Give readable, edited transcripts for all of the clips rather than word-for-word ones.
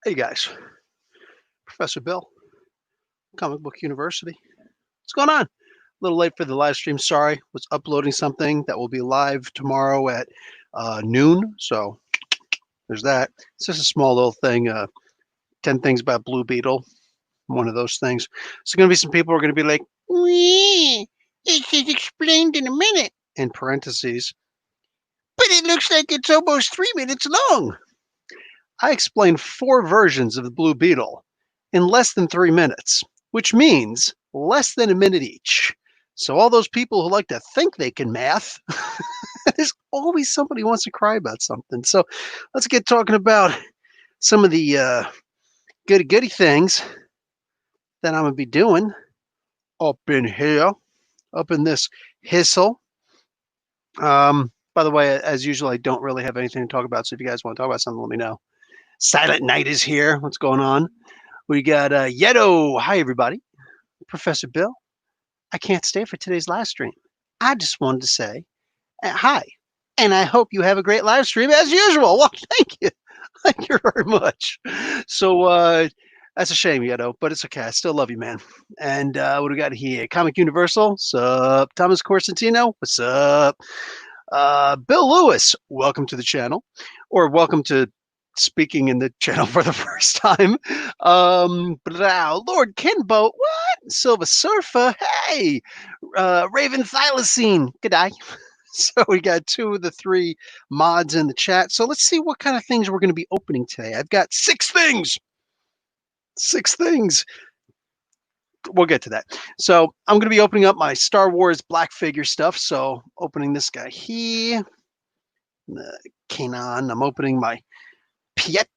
Hey guys, Professor Bill, Comic Book University. What's going on? A little late for the live stream. Sorry, was uploading something that will be live tomorrow at noon. So there's that. It's just a small little thing. 10 things about Blue Beetle. One of those things. So going to be some people who are going to be like, "Wee, it is explained in a minute," in parentheses. But it looks like it's almost 3 minutes long. I explained 4 versions of the Blue Beetle in less than 3 minutes, which means less than a minute each. So all those people who like to think they can math, there's always somebody who wants to cry about something. So let's get talking about some of the goody things that I'm going to be doing up in here, up in this hissle. By the way, as usual, I don't really have anything to talk about. So if you guys want to talk about something, let me know. Silent Night is here. What's going on? We got Yeto. Hi, everybody. Professor Bill. I can't stay for today's live stream. I just wanted to say hi, and I hope you have a great live stream as usual. Well, thank you. Thank you very much. So that's a shame, Yeto, but it's okay. I still love you, man. And what do we got here? Comic Universal. Sup? Thomas Corsentino. What's up? Bill Lewis. Welcome to the channel, or welcome to speaking in the channel for the first time. Lord Kenbo, what? Silver Surfer, hey. Raven Thylacine, good day. So we got 2 of the 3 mods in the chat. So let's see what kind of things we're going to be opening today. I've got 6 things. 6 things. We'll get to that. So I'm going to be opening up my Star Wars Black Figure stuff. So opening this guy here. Kanan. I'm opening my Piet,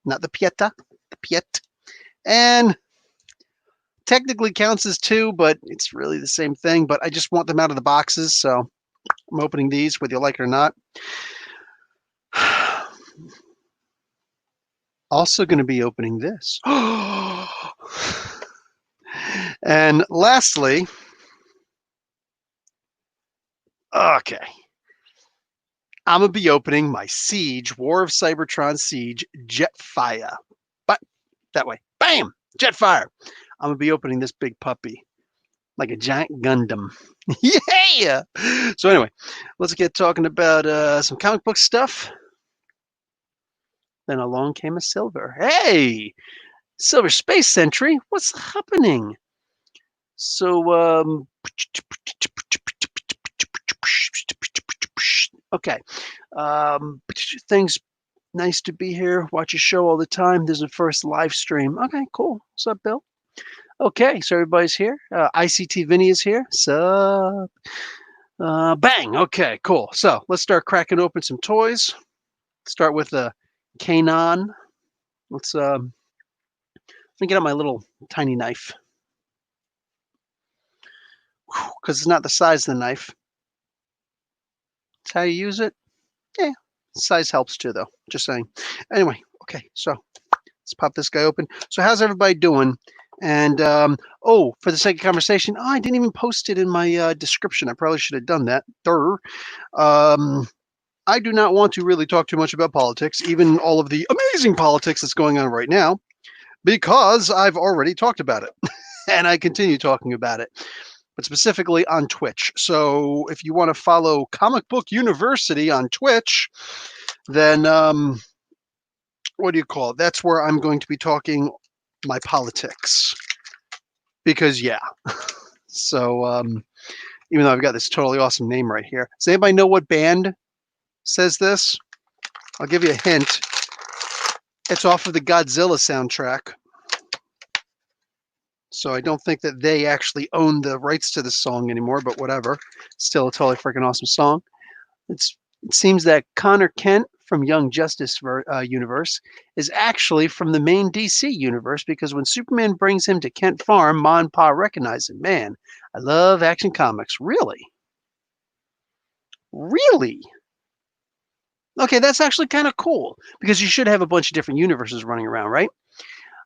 not the Pieta, the Piet, and technically counts as 2, but it's really the same thing. But I just want them out of the boxes, so I'm opening these, whether you like it or not. Also going to be opening this. And lastly, okay, I'm going to be opening my Siege, War of Cybertron Siege, Jetfire. But that way, bam, Jetfire. I'm going to be opening this big puppy like a giant Gundam. Yeah! So anyway, let's get talking about some comic book stuff. Then along came a Silver. Hey! Silver Space Sentry, what's happening? So, okay. Things nice to be here. Watch your show all the time. This is the first live stream. Okay, cool. What's up, Bill? Okay, so everybody's here. ICT Vinny is here. Sup? Bang. Okay, cool. So let's start cracking open some toys. Start with the Kanan. Let me get out my little tiny knife. Because it's not the size of the knife. It's how you use it. Yeah, size helps too, though. Just saying. Anyway, okay, so let's pop this guy open. So how's everybody doing? And, for the sake of conversation, I didn't even post it in my description. I probably should have done that. I do not want to really talk too much about politics, even all of the amazing politics that's going on right now, because I've already talked about it, and I continue talking about it, but specifically on Twitch. So if you want to follow Comic Book University on Twitch, then, what do you call it? That's where I'm going to be talking my politics, because yeah. So even though I've got this totally awesome name right here, does anybody know what band says this? I'll give you a hint. It's off of the Godzilla soundtrack, so I don't think that they actually own the rights to the song anymore, but whatever. Still a totally freaking awesome song. It seems that Connor Kent from Young Justice universe is actually from the main DC universe, because when Superman brings him to Kent Farm, Ma and Pa recognize him. Man, I love Action Comics. Really? Really? Okay, that's actually kind of cool, because you should have a bunch of different universes running around, right?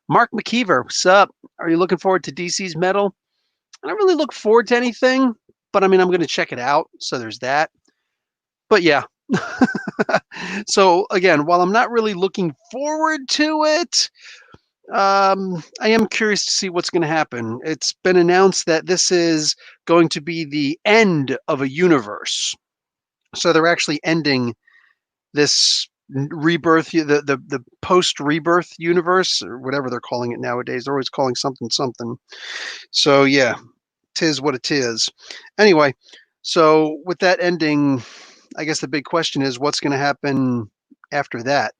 Mark McKeever, what's up? Are you looking forward to DC's Metal? I don't really look forward to anything, but I mean, I'm going to check it out, so there's that. But yeah, So again, while I'm not really looking forward to it, I am curious to see what's going to happen. It's been announced that this is going to be the end of a universe. So they're actually ending this rebirth, the post rebirth universe, or whatever they're calling it nowadays. They're always calling something something. So yeah, tis what it is. Anyway, so with that ending, I guess the big question is what's going to happen after that?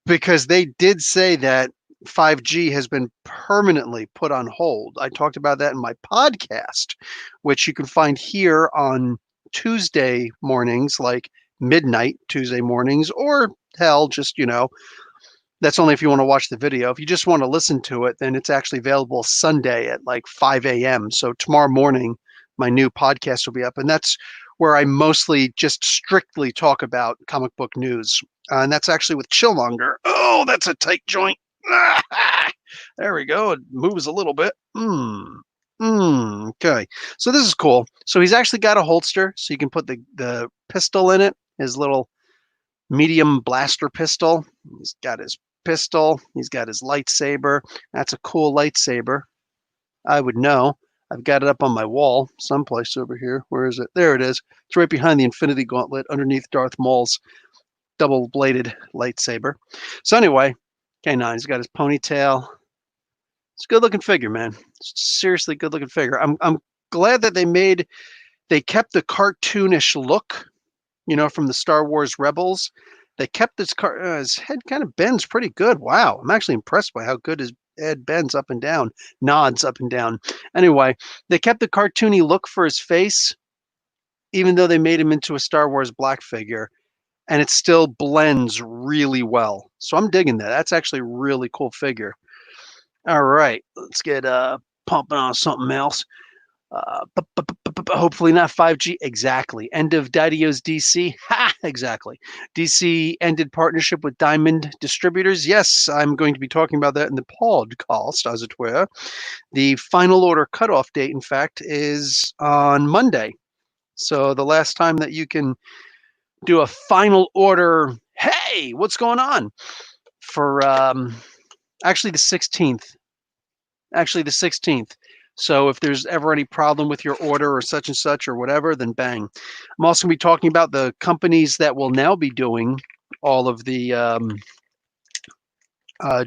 Because they did say that 5G has been permanently put on hold. I talked about that in my podcast, which you can find here on Tuesday mornings, like midnight Tuesday mornings, or hell, just, that's only if you want to watch the video. If you just want to listen to it, then it's actually available Sunday at like 5 a.m. So tomorrow morning, my new podcast will be up. And that's where I mostly just strictly talk about comic book news. And that's actually with Chillmonger. Oh, that's a tight joint. There we go. It moves a little bit. Okay. So this is cool. So he's actually got a holster, so you can put the pistol in it, his little medium blaster pistol. He's got his pistol. He's got his lightsaber. That's a cool lightsaber. I would know. I've got it up on my wall someplace over here. Where is it? There it is. It's right behind the Infinity Gauntlet underneath Darth Maul's double-bladed lightsaber. So anyway, K9, he's got his ponytail. It's a good-looking figure, man. Seriously good-looking figure. I'm glad that they kept the cartoonish look, from the Star Wars Rebels. They kept his head kind of bends pretty good. Wow, I'm actually impressed by how good his head bends up and down, nods up and down. Anyway, they kept the cartoony look for his face, even though they made him into a Star Wars black figure, and it still blends really well. So I'm digging that. That's actually a really cool figure. All right, let's get pumping on something else. Hopefully not 5G. Exactly. End of Daddy-O's DC. Ha! Exactly. DC ended partnership with Diamond Distributors. Yes, I'm going to be talking about that in the podcast, as it were. The final order cutoff date, in fact, is on Monday. So the last time that you can do a final order, hey, what's going on? For actually the 16th. Actually the 16th. So if there's ever any problem with your order or such or whatever, then bang. I'm also going to be talking about the companies that will now be doing all of the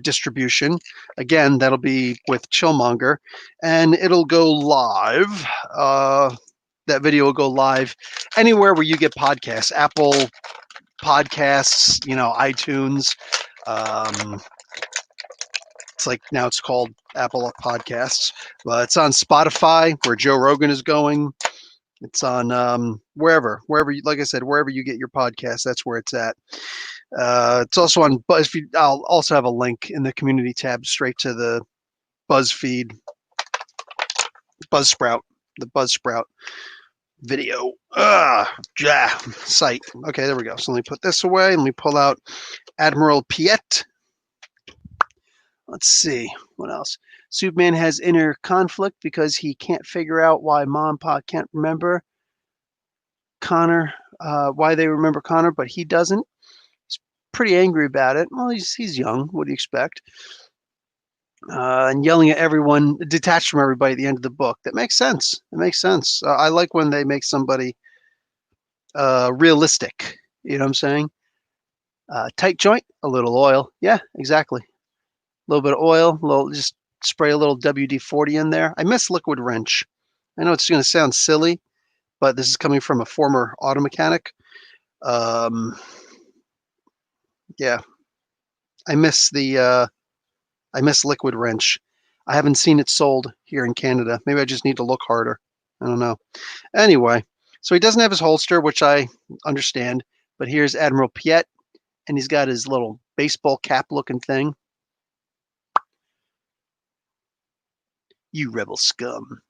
distribution. Again, that'll be with Chillmonger, and it'll go live. That video will go live anywhere where you get podcasts, Apple Podcasts, iTunes. It's like now it's called Apple Podcasts. It's on Spotify, where Joe Rogan is going. It's on wherever, like I said, wherever you get your podcast, that's where it's at. It's also on BuzzFeed. I'll also have a link in the community tab straight to the BuzzFeed, Buzzsprout, the Buzzsprout video site. Okay, there we go. So let me put this away. Let me pull out Admiral Piet. Let's see, what else? Superman has inner conflict because he can't figure out why Mom and Pa can't remember Connor, why they remember Connor, but he doesn't. He's pretty angry about it. Well, he's young. What do you expect? And yelling at everyone, detached from everybody at the end of the book. That makes sense. It makes sense. I like when they make somebody realistic. You know what I'm saying? Tight joint, a little oil. Yeah, exactly. A little bit of oil, just spray a little WD-40 in there. I miss liquid wrench. I know it's going to sound silly, but this is coming from a former auto mechanic. Yeah, I miss liquid wrench. I haven't seen it sold here in Canada. Maybe I just need to look harder. I don't know. Anyway, so he doesn't have his holster, which I understand, but here's Admiral Piet, and he's got his little baseball cap looking thing. You rebel scum.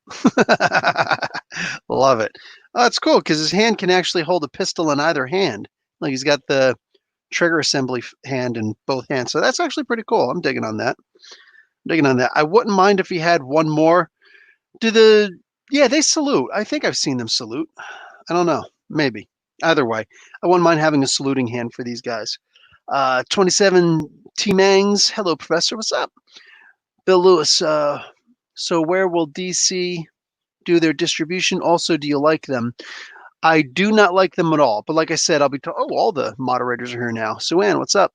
Love it. Oh, it's cool because his hand can actually hold a pistol in either hand. Like he's got the trigger assembly hand in both hands. So that's actually pretty cool. I'm digging on that. I wouldn't mind if he had one more. Yeah, they salute. I think I've seen them salute. I don't know. Maybe. Either way, I wouldn't mind having a saluting hand for these guys. 27 T-Mangs. Hello, Professor. What's up? Bill Lewis. So where will DC do their distribution? Also, do you like them? I do not like them at all. But like I said, I'll be oh, all the moderators are here now. Suan, what's up?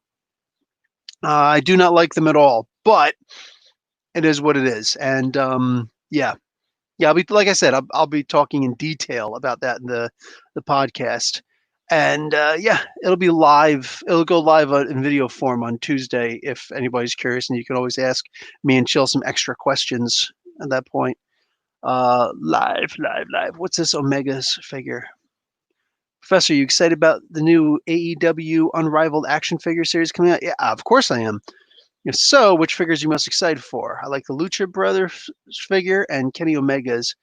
I do not like them at all, but it is what it is. And yeah, I'll be like I said, I'll be talking in detail about that in the podcast. And yeah, it'll be live. It'll go live in video form on Tuesday if anybody's curious, and you can always ask me and Chill some extra questions at that point. Live. What's this Omega's figure? Professor, you excited about the new AEW Unrivaled action figure series coming out? Yeah, of course I am. If so, which figures are you most excited for? I like the Lucha Brothers figure and Kenny Omega's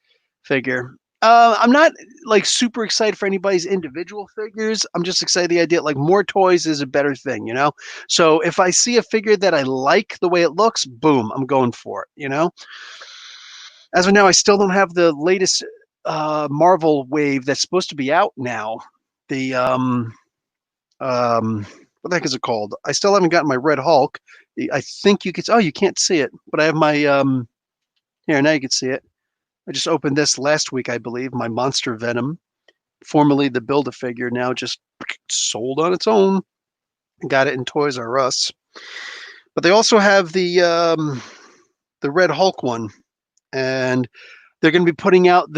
figure. I'm not like super excited for anybody's individual figures. I'm just excited the idea like more toys is a better thing, you know? So if I see a figure that I like the way it looks, boom, I'm going for it, you know? As of now, I still don't have the latest Marvel wave that's supposed to be out now. The what the heck is it called? I still haven't gotten my Red Hulk. I think you could. Oh, you can't see it, but I have my here now. You can see it. I just opened this last week, I believe. My Monster Venom, formerly the Build-A-Figure, now just sold on its own. Got it in Toys R Us. But they also have the Red Hulk one, and they're going to be putting out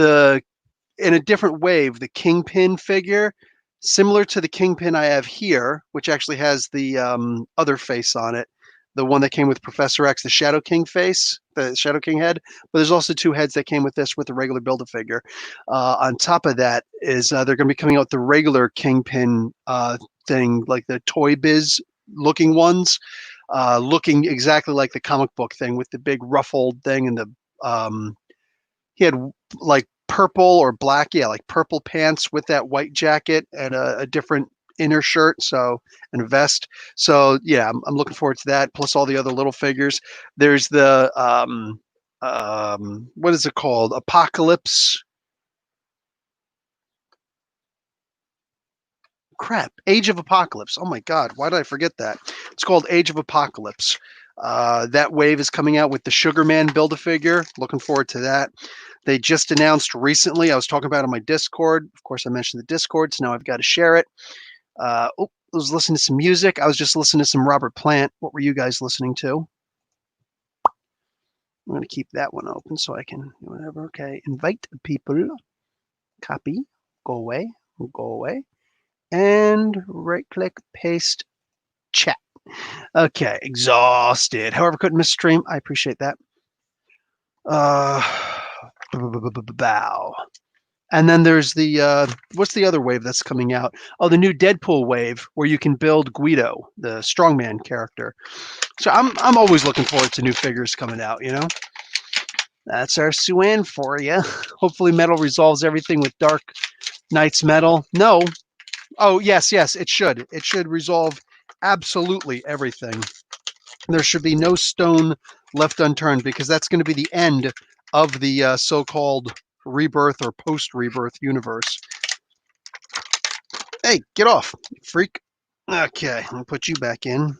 in a different wave, the Kingpin figure, similar to the Kingpin I have here, which actually has the other face on it, the one that came with Professor X, the Shadow King face, the Shadow King head. But there's also two heads that came with this with the regular Build-A-Figure. On top of that is they're going to be coming out with the regular Kingpin thing, like the Toy Biz looking ones, looking exactly like the comic book thing with the big ruffled thing and the he had like purple or black, yeah, like purple pants with that white jacket and a different inner shirt, so and a vest. So yeah, I'm looking forward to that. Plus all the other little figures. There's the what is it called? Apocalypse. Crap, Age of Apocalypse. Oh my God, why did I forget that? It's called Age of Apocalypse. That wave is coming out with the Sugarman Build-A-Figure. Looking forward to that. They just announced recently, I was talking about it on my Discord. Of course, I mentioned the Discord, so now I've got to share it. I was listening to some music. I was just listening to some Robert Plant. What were you guys listening to? I'm going to keep that one open so I can do whatever. Okay, invite people. Copy. Go away. Go away. And right-click, paste, chat. Okay, exhausted. However, couldn't miss stream. I appreciate that. Bow. And then there's the what's the other wave that's coming out? Oh, the new Deadpool wave where you can build Guido, the strongman character. So I'm always looking forward to new figures coming out, you know? That's our Suan for you. Hopefully Metal resolves everything with Dark Knight's Metal. No. Oh, yes, it should. It should resolve absolutely everything. There should be no stone left unturned because that's going to be the end of the so-called rebirth or post-rebirth universe. Hey, get off, freak. Okay, I'll put you back in.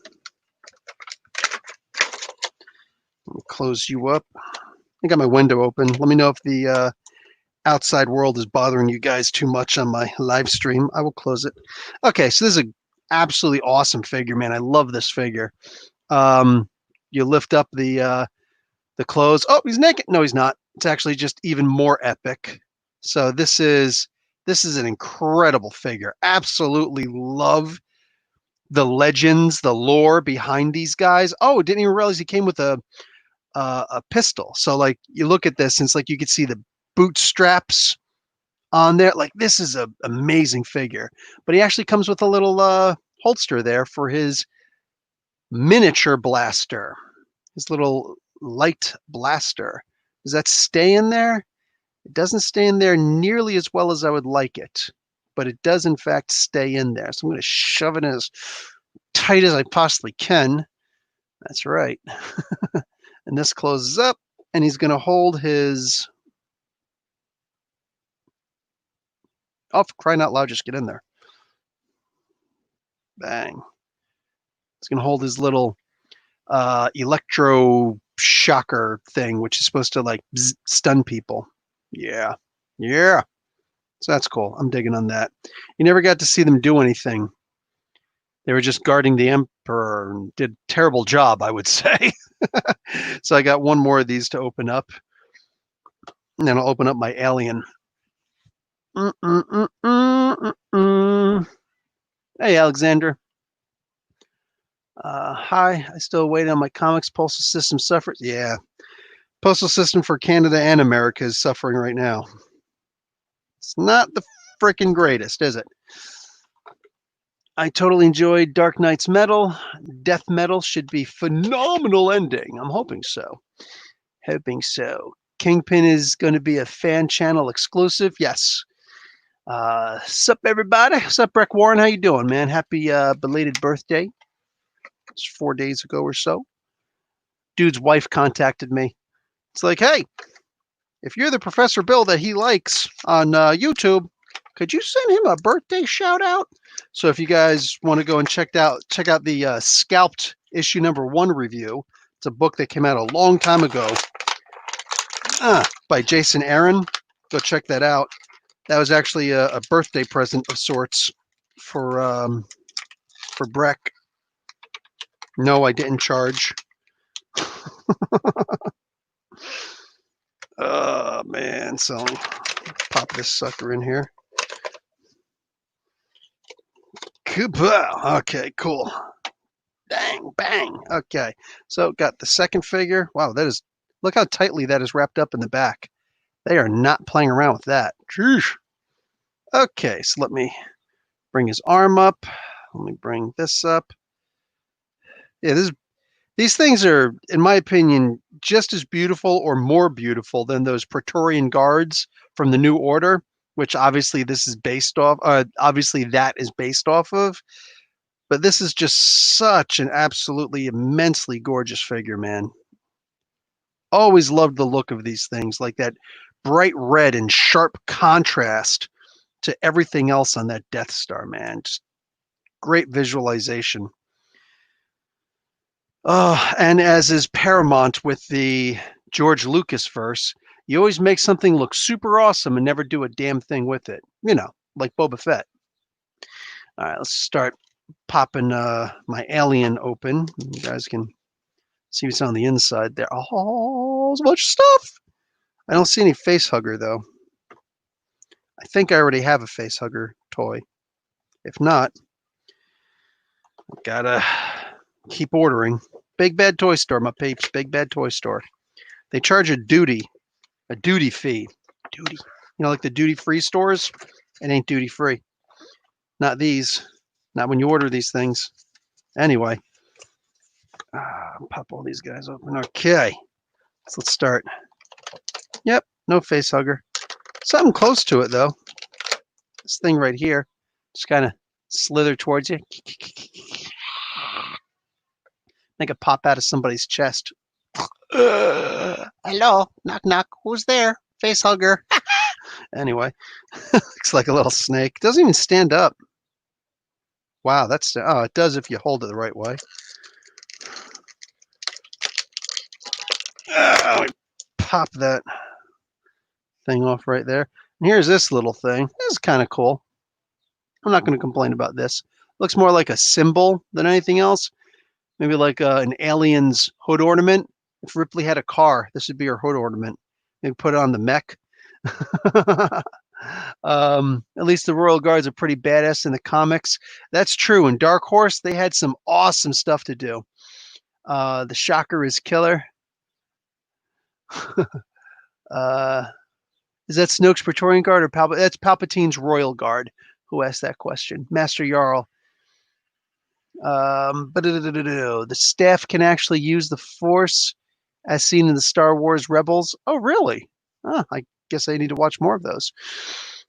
Close you up. I got my window open. Let me know if the outside world is bothering you guys too much on my live stream. I will close it. Okay, so this is an absolutely awesome figure, man. I love this figure. You lift up the clothes. Oh, he's naked. No, he's not. It's actually just even more epic. So this is an incredible figure. Absolutely love the legends, the lore behind these guys. Oh, didn't even realize he came with a pistol. So like you look at this, and it's like you could see the bootstraps on there. Like this is an amazing figure. But he actually comes with a little holster there for his miniature blaster, his little light blaster. Does that stay in there? It doesn't stay in there nearly as well as I would like it, but it does in fact stay in there. So I'm going to shove it in as tight as I possibly can. That's right. And this closes up, and he's going to hold his... Oh, for crying out loud, just get in there. Bang. He's going to hold his little electro shocker thing, which is supposed to like stun people. Yeah. Yeah. So that's cool. I'm digging on that. You never got to see them do anything. They were just guarding the Emperor and did a terrible job, I would say. So I got one more of these to open up. And then I'll open up my alien. Hey, Alexander. Hi, I still wait on my comics. Postal system suffers. Yeah. Postal system for Canada and America is suffering right now. It's not the freaking greatest, is it? I totally enjoyed Dark Knight's Metal. Death Metal should be phenomenal ending. I'm hoping so. Kingpin is going to be a fan channel exclusive. Yes. Sup, everybody? Sup, Breck Warren? How you doing, man? Happy belated birthday. It's 4 days ago or so. Dude's wife contacted me. It's like, hey, if you're the Professor Bill that he likes on YouTube, could you send him a birthday shout out? So if you guys want to go and check out the Scalped issue #1 review, it's a book that came out a long time ago by Jason Aaron. Go check that out. That was actually a birthday present of sorts for Breck. No, I didn't charge. Oh man, so pop this sucker in here. Kapow! Okay, cool. Dang, bang. Okay, so got the second figure. Wow, that is, look how tightly that is wrapped up in the back. They are not playing around with that. Jeez. Okay, so let me bring his arm up. Let me bring this up. Yeah, these things are, in my opinion, just as beautiful or more beautiful than those Praetorian Guards from the New Order, which obviously this is based off. Obviously that is based off of. But this is just such an absolutely immensely gorgeous figure, man. Always loved the look of these things, like that bright red and sharp contrast to everything else on that Death Star, man. Just great visualization. And as is paramount with the George Lucas verse, you always make something look super awesome and never do a damn thing with it. You know, like Boba Fett. All right, let's start popping my alien open. You guys can see what's on the inside there. Oh, so much stuff. I don't see any face hugger though. I think I already have a face hugger toy. If not, gotta keep ordering. Big Bad Toy Store, my peeps. Big Bad Toy Store. They charge a duty fee. Duty. You know, like the duty-free stores? It ain't duty-free. Not these. Not when you order these things. Anyway. Pop all these guys open. Okay. So let's start. Yep, no face hugger. Something close to it, though. This thing right here. Just kind of slither towards you. Make it pop out of somebody's chest. Hello, knock knock. Who's there? Face hugger. Anyway, looks like a little snake. Doesn't even stand up. Wow, that's it does if you hold it the right way. Pop that thing off right there. And here's this little thing. This is kind of cool. I'm not going to complain about this. Looks more like a symbol than anything else. Maybe like an alien's hood ornament. If Ripley had a car, this would be her hood ornament. Maybe put it on the mech. At least the Royal Guards are pretty badass in the comics. That's true. In Dark Horse, they had some awesome stuff to do. The Shocker is killer. Is that Snoke's Praetorian Guard or Palpatine? That's Palpatine's Royal Guard. Who asked that question? Master Jarl. The staff can actually use the Force as seen in the Star Wars Rebels. Oh, really? I guess I need to watch more of those.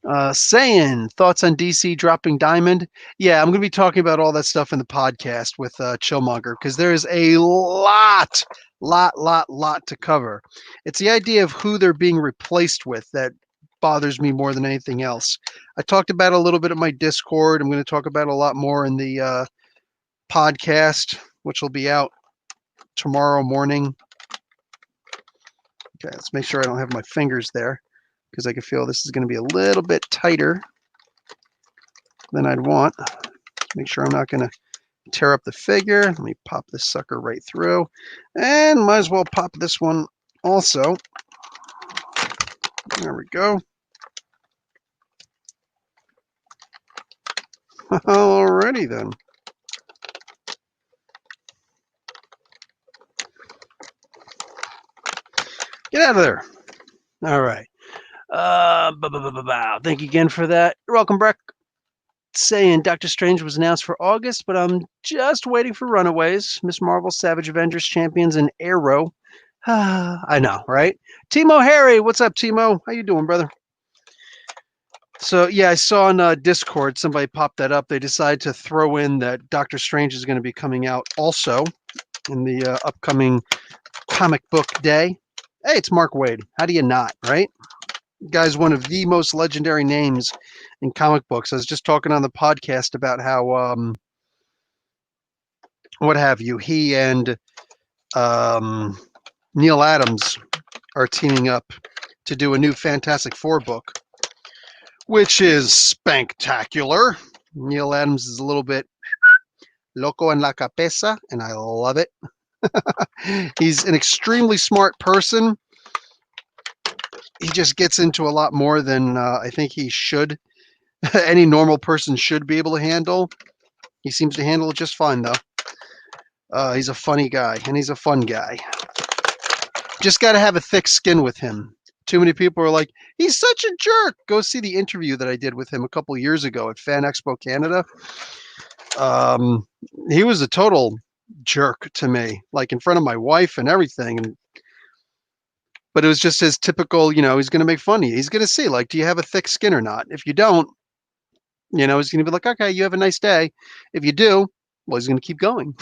Saiyan, thoughts on DC dropping Diamond? Yeah, I'm going to be talking about all that stuff in the podcast with Chillmonger because there is a lot to cover. It's the idea of who they're being replaced with that bothers me more than anything else. I talked about it a little bit at my Discord. I'm going to talk about it a lot more in the podcast, which will be out tomorrow morning. Okay, let's make sure I don't have my fingers there because I can feel this is going to be a little bit tighter than I'd want. Make sure I'm not going to tear up the figure. Let me pop this sucker right through, and might as well pop this one also. There we go. Alrighty then. Get out of there. All right. Thank you again for that. You're welcome, Breck. Saying Doctor Strange was announced for August, but I'm just waiting for Runaways, Miss Marvel, Savage Avengers, Champions, and Arrow. I know, right? Timo Harry, what's up, Timo? How you doing, brother? So yeah, I saw on Discord somebody popped that up. They decided to throw in that Doctor Strange is going to be coming out also in the upcoming comic book day. Hey, it's Mark Waid. How do you not, right? Guy's one of the most legendary names in comic books. I was just talking on the podcast about how what have you, he and Neil Adams are teaming up to do a new Fantastic Four book, which is spectacular. Neil Adams is a little bit loco en la cabeza, and I love it. He's an extremely smart person. He just gets into a lot more than I think he should. Any normal person should be able to handle. He seems to handle it just fine, though. He's a funny guy, and he's a fun guy. Just got to have a thick skin with him. Too many people are like, he's such a jerk. Go see the interview that I did with him a couple years ago at Fan Expo Canada. He was a total jerk to me, like in front of my wife and everything. But it was just his typical, he's going to make fun of you. He's going to see, like, do you have a thick skin or not? If you don't, he's going to be like, okay, you have a nice day. If you do, well, he's going to keep going.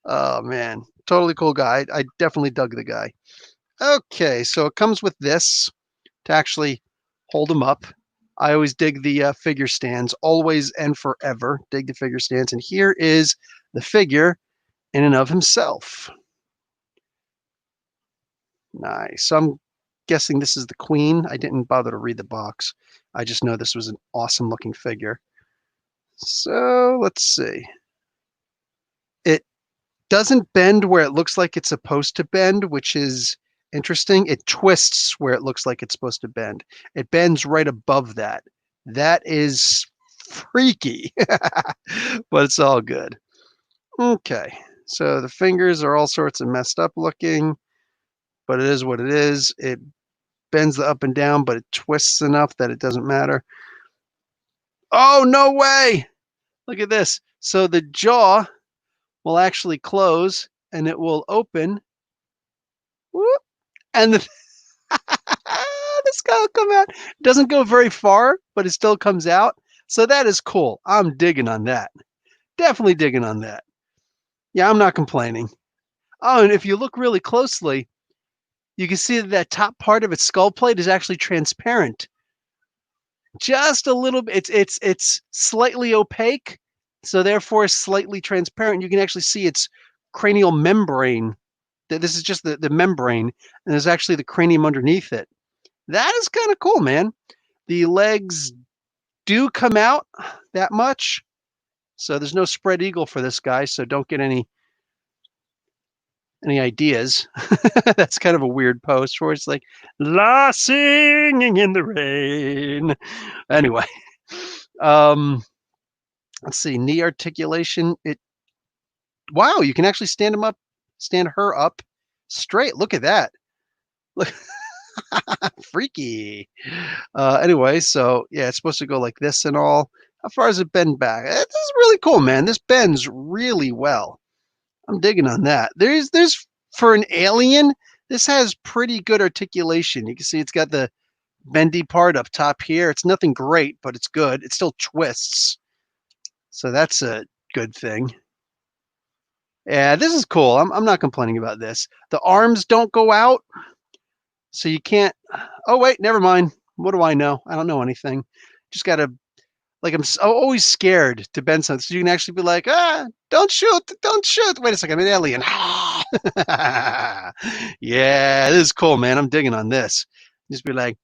Oh, man. Totally cool guy. I definitely dug the guy. Okay, so it comes with this to actually hold him up. I always dig the figure stands, always and forever. Dig the figure stands. And here is the figure in and of himself. Nice. So I'm guessing this is the Queen. I didn't bother to read the box. I just know this was an awesome looking figure. So let's see. It doesn't bend where it looks like it's supposed to bend, which is interesting. It twists where it looks like it's supposed to bend. It bends right above that. That is freaky, but it's all good. Okay, so the fingers are all sorts of messed up looking, but it is what it is. It bends the up and down, but it twists enough that it doesn't matter. Oh, no way! Look at this. So the jaw will actually close and it will open. Whoop, and the this guy will come out. It doesn't go very far, but it still comes out. So that is cool. I'm digging on that. Definitely digging on that. Yeah, I'm not complaining. Oh, and if you look really closely, you can see that top part of its skull plate is actually transparent. Just a little bit. It's slightly opaque, so therefore slightly transparent. You can actually see its cranial membrane. This is just the membrane, and there's actually the cranium underneath it. That is kind of cool, man. The legs do come out that much, so there's no spread eagle for this guy, so don't get any ideas. That's kind of a weird post where it's like, la singing in the rain. Anyway, let's see, knee articulation. Wow, you can actually stand her up straight. Look at that. Look, freaky. Anyway, so yeah, it's supposed to go like this and all. How far does it bend back? This is really cool, man. This bends really well. I'm digging on that. There's for an alien, this has pretty good articulation. You can see it's got the bendy part up top here. It's nothing great, but it's good. It still twists. So that's a good thing. Yeah, this is cool. I'm not complaining about this. The arms don't go out, so you can't. Oh, wait, never mind. What do I know? I don't know anything. Just got to like I'm always scared to bend something. So you can actually be like, don't shoot, don't shoot. Wait a second, I'm an alien. Yeah, this is cool, man. I'm digging on this. Just be like,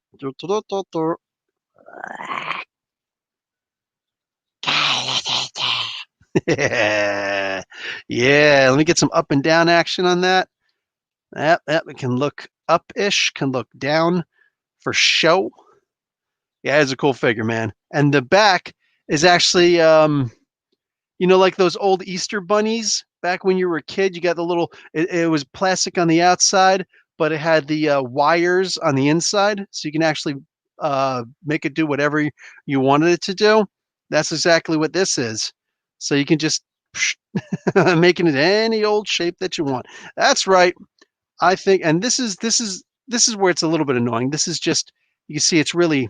yeah, yeah. Let me get some up and down action on that. Yep, it can look up-ish, can look down for show. Yeah, it's a cool figure, man. And the back is actually, like those old Easter bunnies back when you were a kid. You got the little, it was plastic on the outside, but it had the wires on the inside, so you can actually make it do whatever you wanted it to do. That's exactly what this is. So you can just making it any old shape that you want. That's right. I think, and this is where it's a little bit annoying. This is just, you can see it's really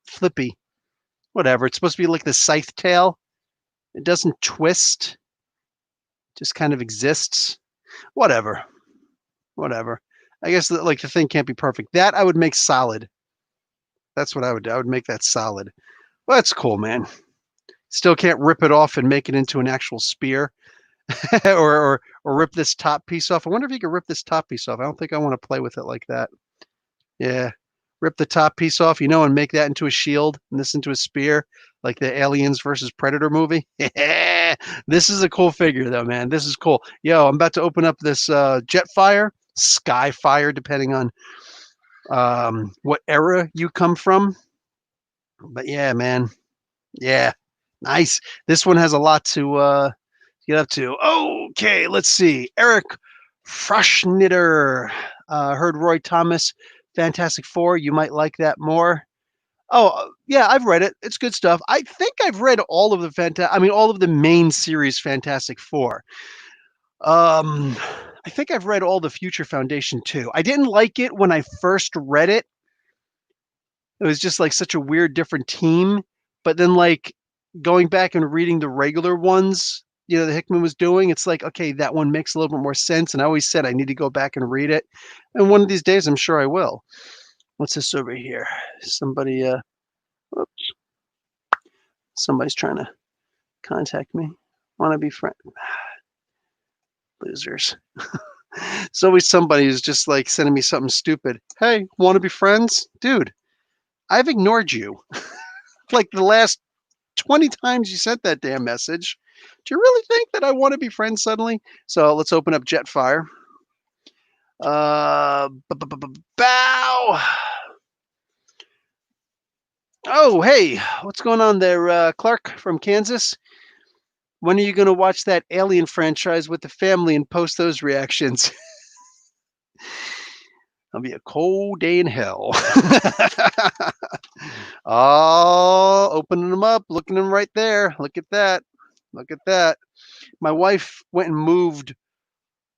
flippy. Whatever. It's supposed to be like the scythe tail. It doesn't twist. Just kind of exists. Whatever. Whatever. I guess like the thing can't be perfect. That I would make solid. That's what I would do. I would make that solid. Well, that's cool, man. Still can't rip it off and make it into an actual spear. or rip this top piece off. I wonder if you could rip this top piece off. I don't think I want to play with it like that. Yeah. Rip the top piece off, and make that into a shield and this into a spear, like the Aliens versus Predator movie. This is a cool figure, though, man. This is cool. Yo, I'm about to open up this Jetfire, Skyfire, depending on what era you come from. But yeah, man. Yeah. Nice. This one has a lot to get up to. Okay, let's see. Eric Froschnitter. Heard Roy Thomas, Fantastic Four. You might like that more. Oh, yeah, I've read it. It's good stuff. I think I've read all of all of the main series Fantastic Four. I think I've read all the Future Foundation too. I didn't like it when I first read it. It was just like such a weird, different team. But then, like, going back and reading the regular ones, that Hickman was doing, it's like, okay, that one makes a little bit more sense. And I always said I need to go back and read it. And one of these days, I'm sure I will. What's this over here? Somebody's trying to contact me. Want to be friends? Losers. It's always somebody who's just like sending me something stupid. Hey, want to be friends? Dude, I've ignored you. Like the last 20 times you sent that damn message. Do you really think that I want to be friends suddenly? So let's open up Jetfire. Bow. Oh, hey, what's going on there, Clark from Kansas? When are you going to watch that Alien franchise with the family and post those reactions? It'll be a cold day in hell. Oh, opening them up, looking them right there. Look at that. Look at that. My wife went and moved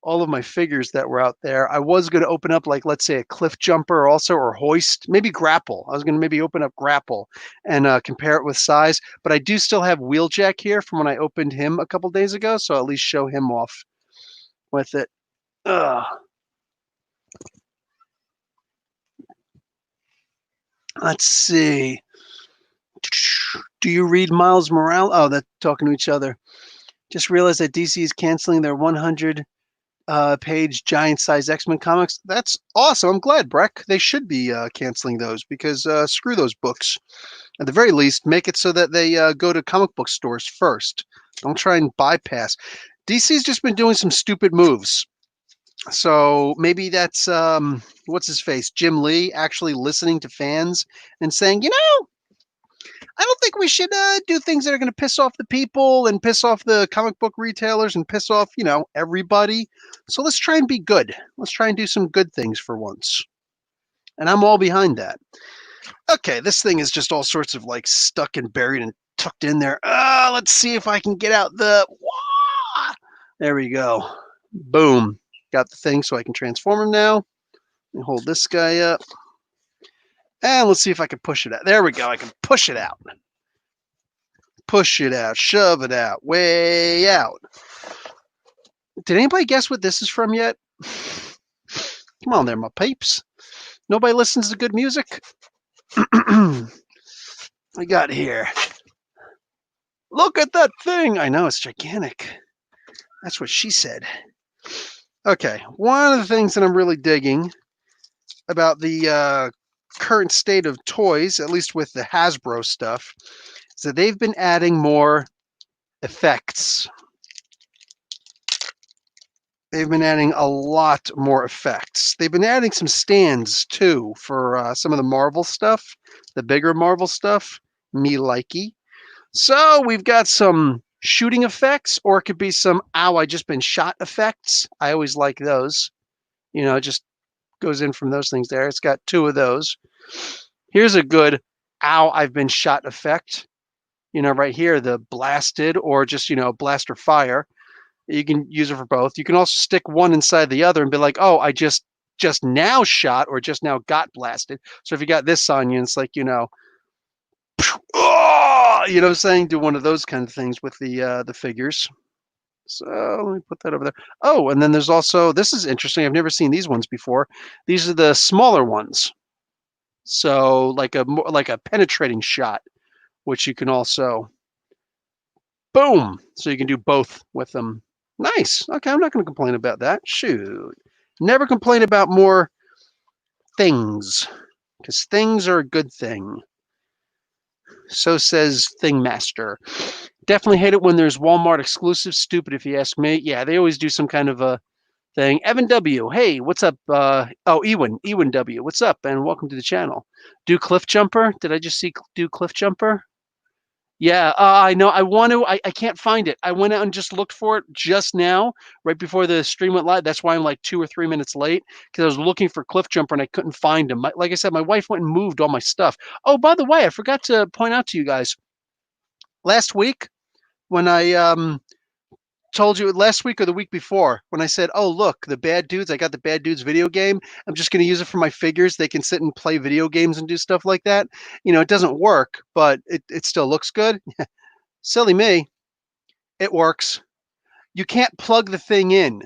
all of my figures that were out there. I was going to open up, like, let's say a cliff jumper also, or hoist, maybe grapple. I was going to maybe open up grapple and compare it with size. But I do still have Wheeljack here from when I opened him a couple days ago. So I'll at least show him off with it. Ugh. Let's see. Do you read Miles Morales? Oh, they're talking to each other. Just realized that DC is canceling their 100 page giant size X-Men comics. That's awesome. I'm glad, Breck. They should be canceling those because screw those books. At the very least, make it so that they go to comic book stores first. Don't try and bypass. DC's just been doing some stupid moves. So maybe that's what's his face, Jim Lee, actually listening to fans and saying, I don't think we should do things that are going to piss off the people and piss off the comic book retailers and piss off, everybody. So let's try and be good. Let's try and do some good things for once. And I'm all behind that. Okay, this thing is just all sorts of like stuck and buried and tucked in there. Let's see if I can get out the... There we go. Boom. Got the thing so I can transform him now. And hold this guy up. And let's see if I can push it out. There we go. I can push it out. Push it out. Shove it out. Way out. Did anybody guess what this is from yet? Come on there, my peeps. Nobody listens to good music? We got here. Look at that thing. I know, it's gigantic. That's what she said. Okay, one of the things that I'm really digging about the current state of toys, at least with the Hasbro stuff, is that they've been adding more effects. They've been adding a lot more effects. They've been adding some stands too for some of the Marvel stuff, the bigger Marvel stuff. Me likey. So we've got some shooting effects, or it could be some "ow, I just been shot" effects. I always like those. You know, it just goes in from those things there. It's got two of those. Here's a good "ow, I've been shot" effect. You know, right here, the blasted or just, blast or fire. You can use it for both. You can also stick one inside the other and be like, oh, I just now shot or just now got blasted. So if you got this on you, it's like, oh, you know what I'm saying? Do one of those kind of things with the figures. So let me put that over there. Oh, and then there's also, this is interesting. I've never seen these ones before. These are the smaller ones. So like a penetrating shot, which you can also boom. So you can do both with them. Nice. Okay, I'm not going to complain about that. Shoot. Never complain about more things, because things are a good thing. So says Thing Master. Definitely hate it when there's Walmart exclusive. Stupid if you ask me. Yeah, they always do some kind of a thing. Evan W. Hey, what's up? Ewan W. What's up? And welcome to the channel. Do Cliff Jumper. Did I just see do Cliff Jumper? Yeah, I know. I want to. I can't find it. I went out and just looked for it just now, right before the stream went live. That's why I'm like 2 or 3 minutes late, because I was looking for Cliff Jumper and I couldn't find him. Like I said, my wife went and moved all my stuff. Oh, by the way, I forgot to point out to you guys last week when I told you last week or the week before when I said, "Oh, look, the Bad Dudes. I got the Bad Dudes video game. I'm just going to use it for my figures. They can sit and play video games and do stuff like that." It doesn't work, but it still looks good. Silly me. It works. You can't plug the thing in.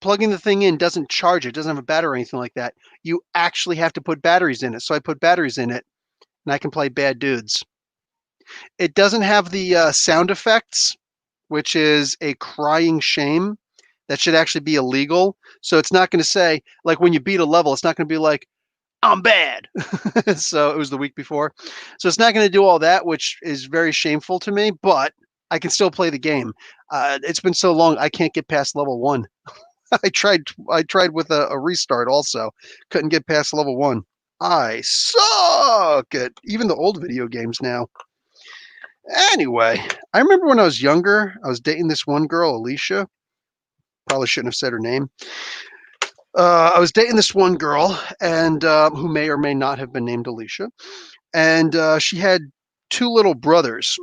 Plugging the thing in doesn't charge it. Doesn't have a battery or anything like that. You actually have to put batteries in it. So I put batteries in it, and I can play Bad Dudes. It doesn't have the sound effects, which is a crying shame. That should actually be illegal. So it's not going to say, like when you beat a level, it's not going to be like, I'm bad. So it was the week before. So it's not going to do all that, which is very shameful to me, but I can still play the game. It's been so long, I can't get past level 1. I tried with a restart also. Couldn't get past level 1. I suck at even the old video games now. Anyway, I remember when I was younger, I was dating this one girl, Alicia. Probably shouldn't have said her name. I was dating this one girl, and who may or may not have been named Alicia, and she had two little brothers,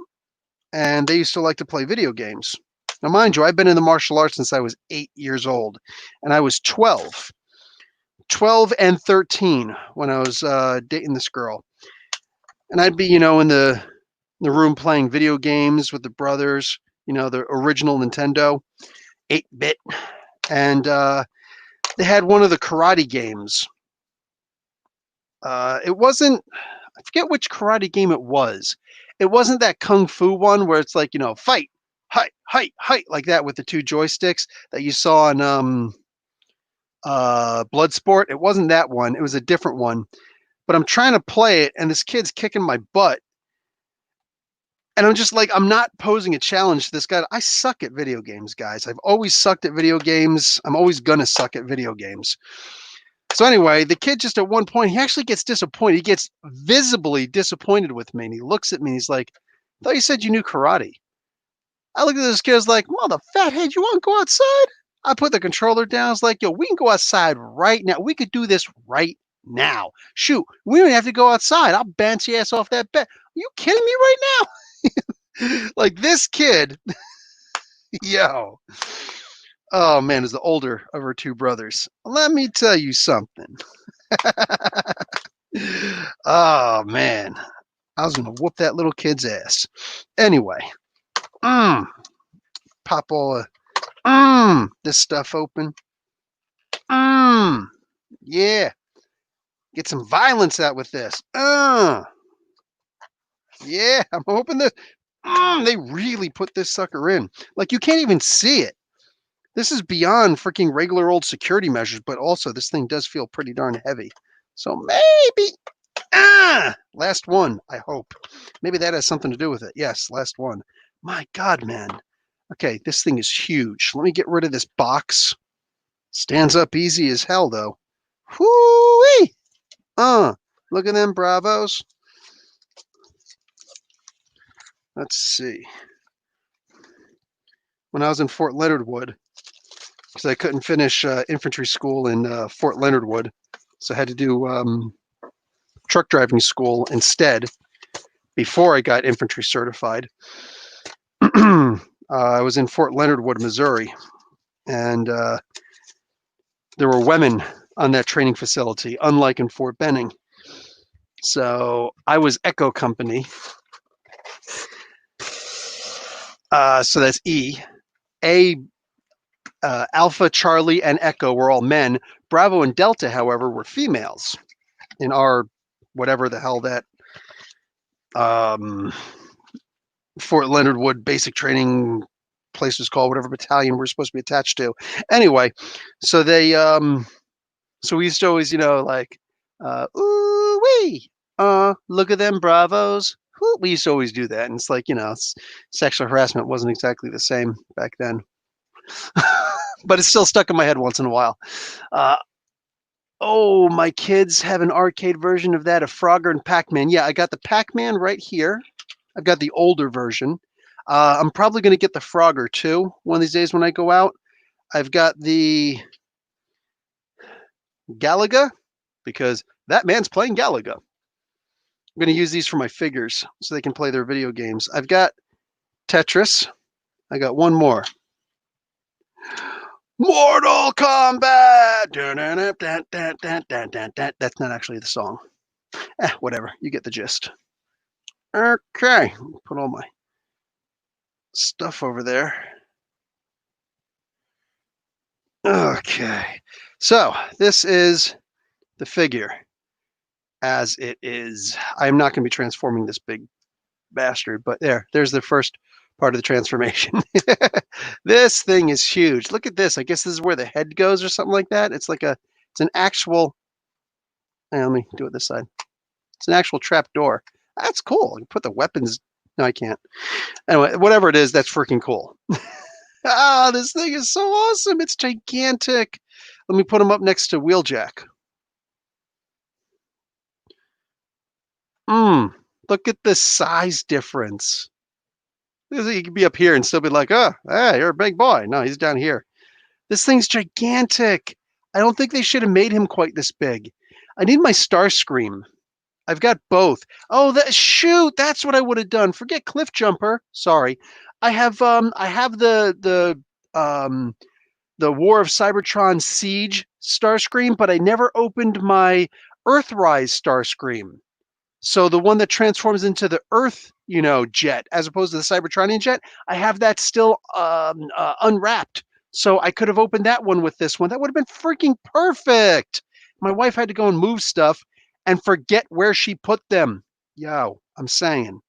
and they used to like to play video games. Now, mind you, I've been in the martial arts since I was 8 years old, and I was 12 and 13 when I was dating this girl, and I'd be, in the room playing video games with the brothers, the original Nintendo, 8-bit, and they had one of the karate games. It wasn't, I forget which karate game it was. It wasn't that kung fu one where it's like, fight, height, like that with the two joysticks that you saw in Bloodsport. It wasn't that one. It was a different one. But I'm trying to play it, and this kid's kicking my butt. And I'm just like, I'm not posing a challenge to this guy. I suck at video games, guys. I've always sucked at video games. I'm always gonna suck at video games. So anyway, the kid just at one point, he actually gets disappointed. He gets visibly disappointed with me. And he looks at me and he's like, I thought you said you knew karate. I look at this kid, I was like, mother fathead, you want to go outside? I put the controller down. I was like, yo, we can go outside right now. We could do this right now. Shoot, we don't have to go outside. I'll bounce your ass off that bed. Are you kidding me right now? Like this kid, yo. Oh man, is the older of her two brothers. Let me tell you something. Oh man, I was gonna whoop that little kid's ass. Anyway, pop all this stuff open. Yeah, get some violence out with this. Yeah, I'm hoping that They really put this sucker in. Like, you can't even see it. This is beyond freaking regular old security measures, but also this thing does feel pretty darn heavy. So maybe, last one, I hope. Maybe that has something to do with it. Yes, last one. My God, man. Okay, this thing is huge. Let me get rid of this box. Stands up easy as hell, though. Whoo-wee! Look at them Bravos. Let's see. When I was in Fort Leonard Wood, because I couldn't finish infantry school in Fort Leonard Wood, so I had to do truck driving school instead before I got infantry certified. I was in Fort Leonard Wood, Missouri, and there were women on that training facility, unlike in Fort Benning. So I was Echo Company. So that's E. A, Alpha, Charlie, and Echo were all men. Bravo and Delta, however, were females in our whatever the hell that Fort Leonard Wood basic training place was called, whatever battalion we're supposed to be attached to. Anyway, so they so we used to always, like, ooh wee, look at them Bravos. We used to always do that, and it's like, sexual harassment wasn't exactly the same back then, but it's still stuck in my head once in a while. Oh, my kids have an arcade version of that, of Frogger and Pac-Man. Yeah, I got the Pac-Man right here. I've got the older version. I'm probably going to get the Frogger too one of these days when I go out. I've got the Galaga because that man's playing Galaga. I'm going to use these for my figures so they can play their video games. I've got Tetris. I got one more. Mortal Kombat! That's not actually the song. Whatever. You get the gist. Okay. Put all my stuff over there. Okay. So this is the figure as it is. I'm not going to be transforming this big bastard, but there's the first part of the transformation. This thing is huge. Look at this. I guess this is where the head goes or something like that. It's an actual, let me do it this side. It's an actual trap door. That's cool. You put the weapons. No, I can't. Anyway, whatever it is, that's freaking cool. This thing is so awesome. It's gigantic. Let me put him up next to Wheeljack. Look at the size difference. He could be up here and still be like, oh, hey, you're a big boy. No, he's down here. This thing's gigantic. I don't think they should have made him quite this big. I need my Starscream. I've got both. Oh, shoot, that's what I would have done. Forget Cliff Jumper. Sorry. I have the War of Cybertron Siege Starscream, but I never opened my Earthrise Starscream. So the one that transforms into the Earth, jet, as opposed to the Cybertronian jet, I have that still unwrapped. So I could have opened that one with this one. That would have been freaking perfect. My wife had to go and move stuff and forget where she put them. Yo, I'm saying.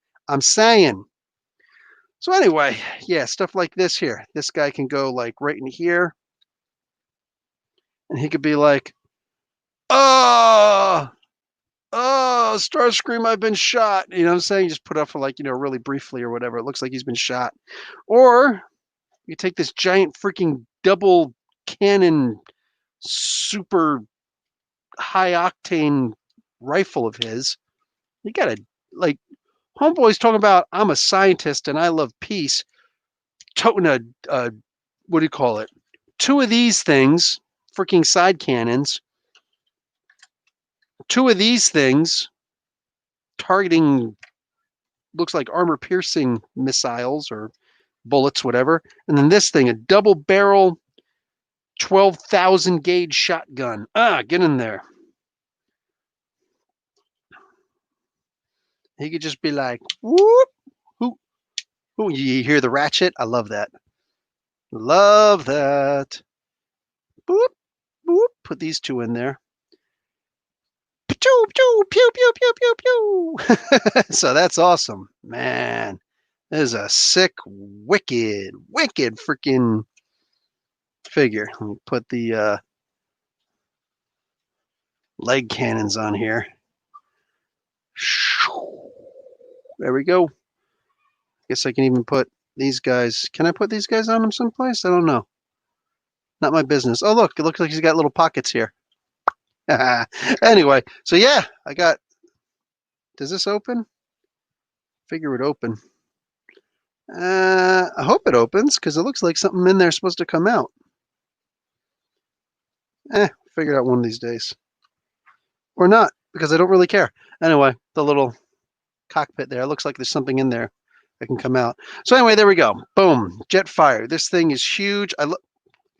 So anyway, yeah, stuff like this here. This guy can go like right in here. And he could be like, oh, Starscream, I've been shot. You know what I'm saying? Just put up for like, really briefly or whatever. It looks like he's been shot. Or you take this giant freaking double cannon, super high octane rifle of his. You gotta, like, homeboy's talking about, I'm a scientist and I love peace. Toting what do you call it? Two of these things, freaking side cannons. Two of these things targeting, looks like armor piercing missiles or bullets, whatever. And then this thing, a double barrel 12,000 gauge shotgun. Get in there. He could just be like, whoop, whoop, whoop. You hear the ratchet? I love that. Love that. Boop, boop. Put these two in there. Pew, pew, pew, pew, pew, pew, pew. So that's awesome, man. That is a sick, wicked freaking figure. Let me put the leg cannons on here. There we go. Guess I can even put these guys. Can I put these guys on him someplace? I don't know. Not my business. Oh, look. It looks like he's got little pockets here. Anyway, so yeah, I got. Does this open? Figure would open. I hope it opens because it looks like something in there is supposed to come out. Figure it out one of these days. Or not, because I don't really care. Anyway, the little cockpit there. It looks like there's something in there that can come out. So anyway, there we go. Boom. Jetfire. This thing is huge. Look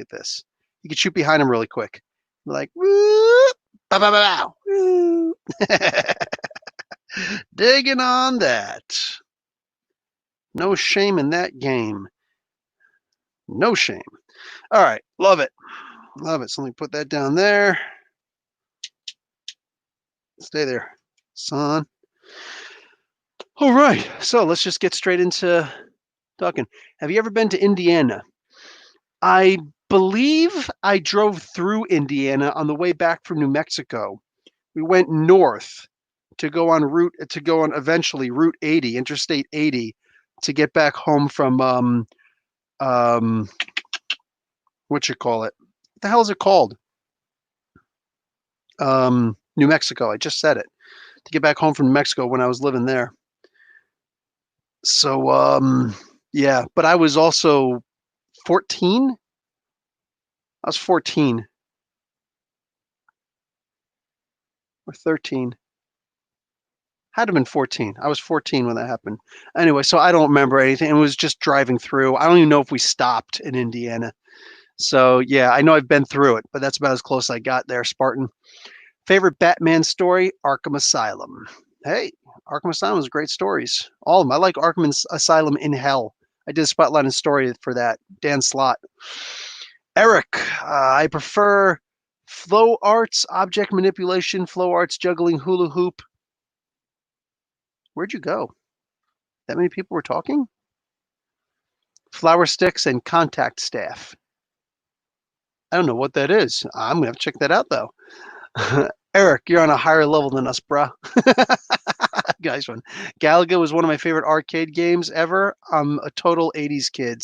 at this. You can shoot behind him really quick. Like, woo, bow, bow, bow, woo. Digging on that. No shame in that game. No shame. All right. Love it. Love it. So let me put that down there. Stay there, son. All right. So let's just get straight into talking. Have you ever been to Indiana? I believe I drove through Indiana on the way back from New Mexico. We went north to go on eventually Route 80, Interstate 80, to get back home from what you call it? What the hell is it called? New Mexico. I just said it. To get back home from New Mexico when I was living there. So yeah, but I was also 14. I was 14 or 13. Had to have been 14. I was 14 when that happened. Anyway, so I don't remember anything. It was just driving through. I don't even know if we stopped in Indiana. So yeah, I know I've been through it, but that's about as close I got there, Spartan. Favorite Batman story? Arkham Asylum. Hey, Arkham Asylum is great stories. All of them. I like Arkham Asylum in Hell. I did a spotlight and story for that. Dan Slott. Eric, I prefer flow arts, object manipulation, flow arts, juggling, hula hoop. Where'd you go? That many people were talking? Flower sticks and contact staff. I don't know what that is. I'm going to have to check that out, though. Eric, you're on a higher level than us, bruh. Guys, one. Galaga was one of my favorite arcade games ever. I'm a total 80s kid.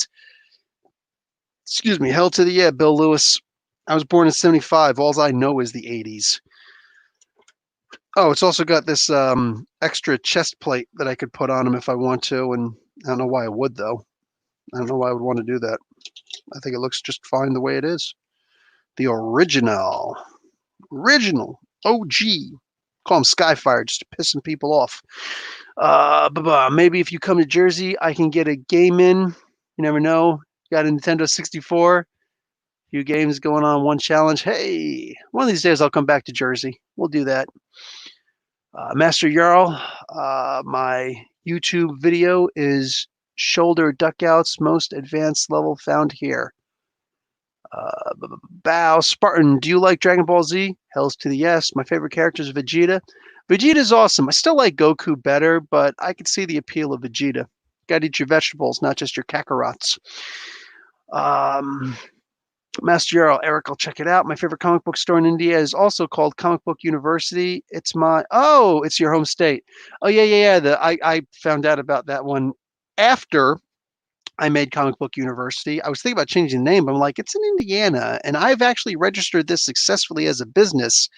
Excuse me. Hell to the yeah, Bill Lewis. I was born in 75. All I know is the 80s. Oh, it's also got this extra chest plate that I could put on him if I want to, and I don't know why I would, though. I don't know why I would want to do that. I think it looks just fine the way it is. The original OG. Call him Skyfire, just pissing people off. Maybe if you come to Jersey, I can get a game in. You never know. Got a Nintendo 64. Few games going on, one challenge. Hey, one of these days I'll come back to Jersey. We'll do that. Master Jarl, my YouTube video is shoulder duckouts, most advanced level found here. Bow Spartan, do you like Dragon Ball Z? Hells to the yes. My favorite character is Vegeta. Vegeta's awesome. I still like Goku better, but I can see the appeal of Vegeta. Gotta eat your vegetables, not just your Kakarots. Master Jarl, Eric, I'll check it out. My favorite comic book store in India is also called Comic Book University. It's your home state. Oh yeah. I found out about that one after I made Comic Book University. I was thinking about changing the name, but I'm like, it's in Indiana, and I've actually registered this successfully as a business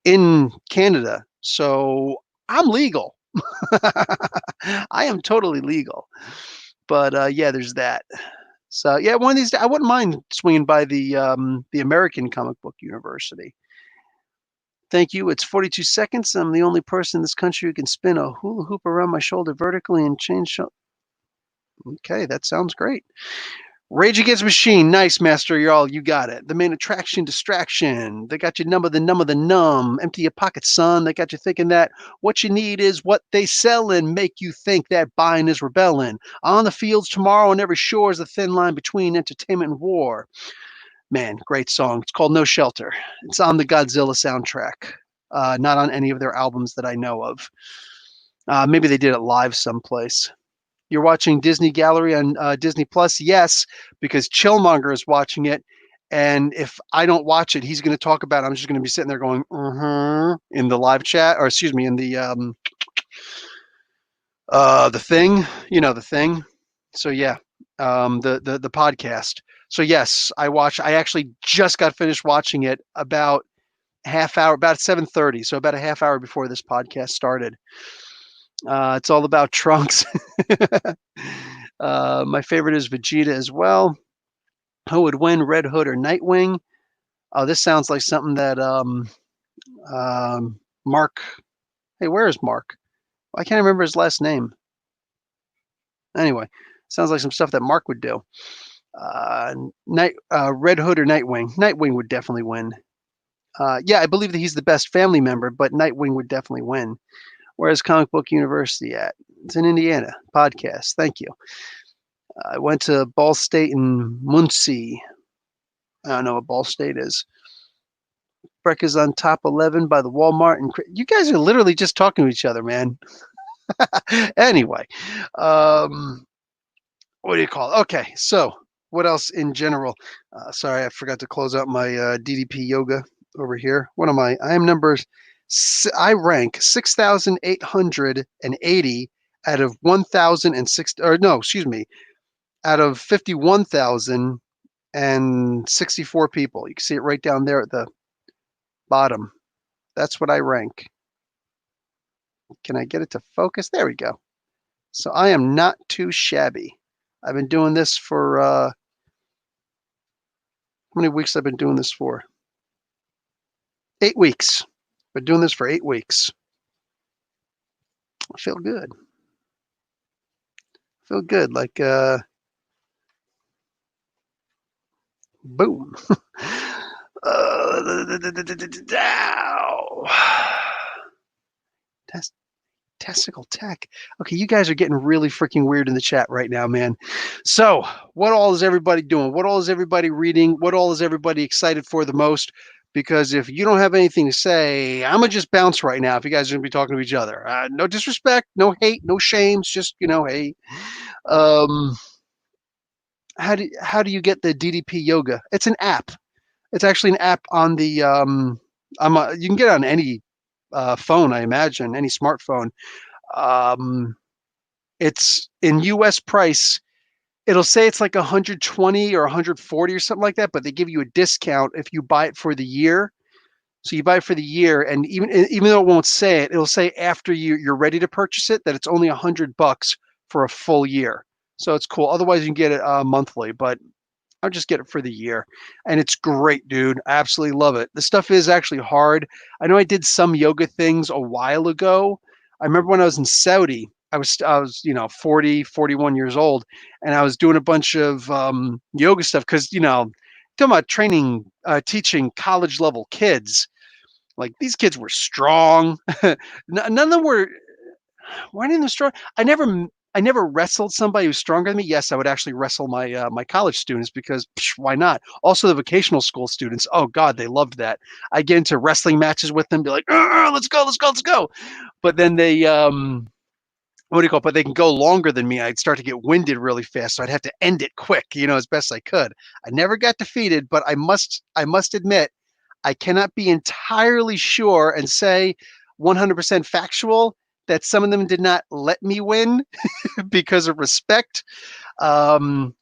in Canada, so I'm legal. I am totally legal. But yeah, there's that. So yeah, one of these days, I wouldn't mind swinging by the American Comic Book University. Thank you. It's 42 seconds. I'm the only person in this country who can spin a hula hoop around my shoulder vertically and change. Okay, that sounds great. Rage Against Machine, nice, Master Y'all, you got it. The main attraction, distraction. They got you the numb. Empty your pockets, son. They got you thinking that what you need is what they sell and make you think that buying is rebelling. On the fields tomorrow, on every shore is a thin line between entertainment and war. Man, great song. It's called No Shelter. It's on the Godzilla soundtrack, not on any of their albums that I know of. Maybe they did it live someplace. You're watching Disney Gallery on Disney Plus? Yes, because Chillmonger is watching it. And if I don't watch it, he's going to talk about it. I'm just going to be sitting there going, in the live chat, or excuse me, in the thing, the thing. So yeah, the podcast. So yes, I actually just got finished watching it about half hour, about 7:30. So about a half hour before this podcast started. It's all about Trunks. My favorite is Vegeta as well. Who would win, Red Hood or Nightwing? Oh, this sounds like something that Mark. Hey, where is Mark? I can't remember his last name. Anyway, sounds like some stuff that Mark would do. Red Hood or Nightwing? Nightwing would definitely win. Yeah, I believe that he's the best family member, but Nightwing would definitely win. Where's Comic Book University at? It's in Indiana. Podcast. Thank you. I went to Ball State in Muncie. I don't know what Ball State is. Breck is on top 11 by the Walmart. And you guys are literally just talking to each other, man. Anyway, what do you call it? Okay, so what else in general? Sorry, I forgot to close out my DDP yoga over here. What am I? I am I rank 6,880 out of 1,060, or no, excuse me, out of 51,064 people. You can see it right down there at the bottom. That's what I rank. Can I get it to focus? There we go. So I am not too shabby. I've been doing this for, how many weeks I've been doing this for? 8 weeks. Been doing this for 8 weeks. I feel good. Feel good, like, boom. Testicle tech. Okay, you guys are getting really freaking weird in the chat right now, man. So, what all is everybody doing? What all is everybody reading? What all is everybody excited for the most? Because if you don't have anything to say, I'm gonna just bounce right now. If you guys are gonna be talking to each other, no disrespect, no hate, no shames, just hey. How do you get the DDP yoga? It's an app. It's actually an app on the you can get it on any phone, I imagine, any smartphone. It's in US price. It'll say it's like 120 or 140 or something like that, but they give you a discount if you buy it for the year. So you buy it for the year, and even though it won't say it, it'll say after you're ready to purchase it that it's only $100 for a full year. So it's cool. Otherwise, you can get it monthly, but I'll just get it for the year. And it's great, dude. I absolutely love it. The stuff is actually hard. I know I did some yoga things a while ago. I remember when I was in Saudi, I was 40, 41 years old, and I was doing a bunch of yoga stuff because, talking about training, teaching college level kids, like these kids were strong. None of them were, why didn't they strong? I never wrestled somebody who's stronger than me. Yes, I would actually wrestle my college students because why not? Also, the vocational school students. Oh God, they loved that. I get into wrestling matches with them, be like, let's go, let's go, let's go. But then they what do you call it? But they can go longer than me. I'd start to get winded really fast, so I'd have to end it quick, as best I could. I never got defeated, but I must admit, I cannot be entirely sure and say 100% factual that some of them did not let me win because of respect.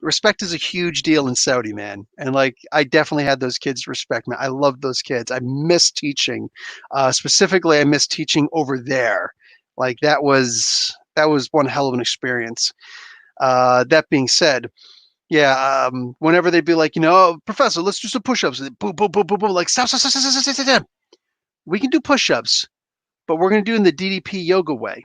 Respect is a huge deal in Saudi, man. And like, I definitely had those kids respect me. I love those kids. I miss teaching. Specifically, I miss teaching over there. Like that was one hell of an experience. That being said, yeah, whenever they'd be like, oh, professor, let's do some push-ups. Boom, boom, boom, boom, boom. Like, stop, stop, stop, stop, stop, stop, stop. We can do push-ups, but we're going to do it in the DDP yoga way.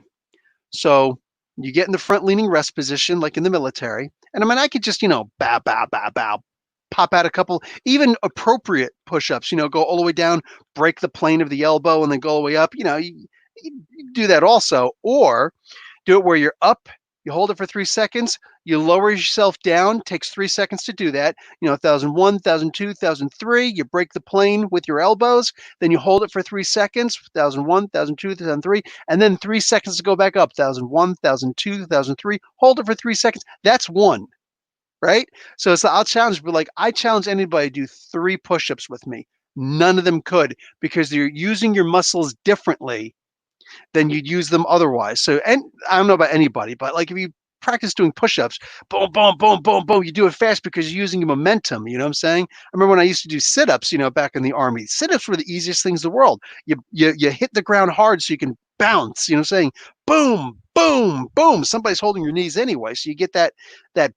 So you get in the front leaning rest position, like in the military. And I mean, I could just, bow, bow, bow, bow, pop out a couple, even appropriate push-ups, go all the way down, break the plane of the elbow, and then go all the way up. You do that also. Or do it where you're up, you hold it for 3 seconds, You lower yourself down, takes 3 seconds to do that. 1,001, 1,002, 1,003. You break the plane with your elbows, then you hold it for 3 seconds, 1,001, 1,002, 1,003, and then 3 seconds to go back up, 1,001, 1,002, 1,003. Hold it for 3 seconds. That's one, right? So I'll challenge, but like I challenge anybody to do 3 push-ups with me. None of them could because you're using your muscles differently than you'd use them otherwise. So, and I don't know about anybody, but like if you practice doing push-ups, boom, boom, boom, boom, boom, you do it fast because you're using your momentum. You know what I'm saying? I remember when I used to do sit-ups, back in the army. Sit-ups were the easiest things in the world. You hit the ground hard so you can bounce. You know what I'm saying? Boom, boom, boom. Somebody's holding your knees anyway, so you get that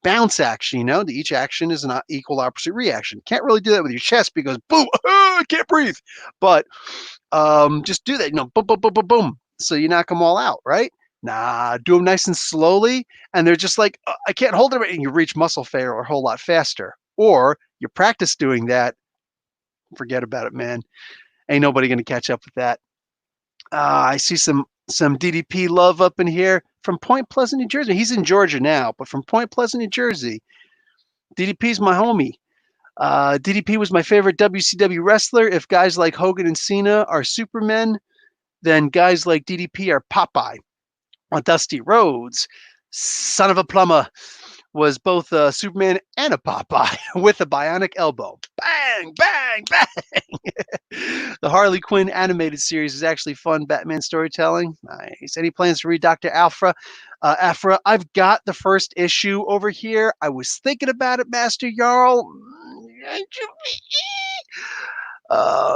bounce action. Each action is an equal opposite reaction. Can't really do that with your chest because boom, I can't breathe. But just do that. Boom, boom, boom, boom, boom. So you knock them all out, right? Nah, do them nice and slowly, and they're just like, I can't hold it, and you reach muscle failure a whole lot faster. Or you practice doing that, forget about it, man. Ain't nobody gonna catch up with that. I see some DDP love up in here from Point Pleasant, New Jersey. He's in Georgia now, but from Point Pleasant, New Jersey. DDP's my homie. DDP was my favorite WCW wrestler. If guys like Hogan and Cena are Supermen, then guys like DDP are Popeye. Dusty Rhodes, son of a plumber, was both a Superman and a Popeye with a bionic elbow. Bang, bang, bang. The Harley Quinn animated series is actually fun Batman storytelling. Nice. Any plans to read Dr. Afra? I've got the first issue over here. I was thinking about it, Master Jarl.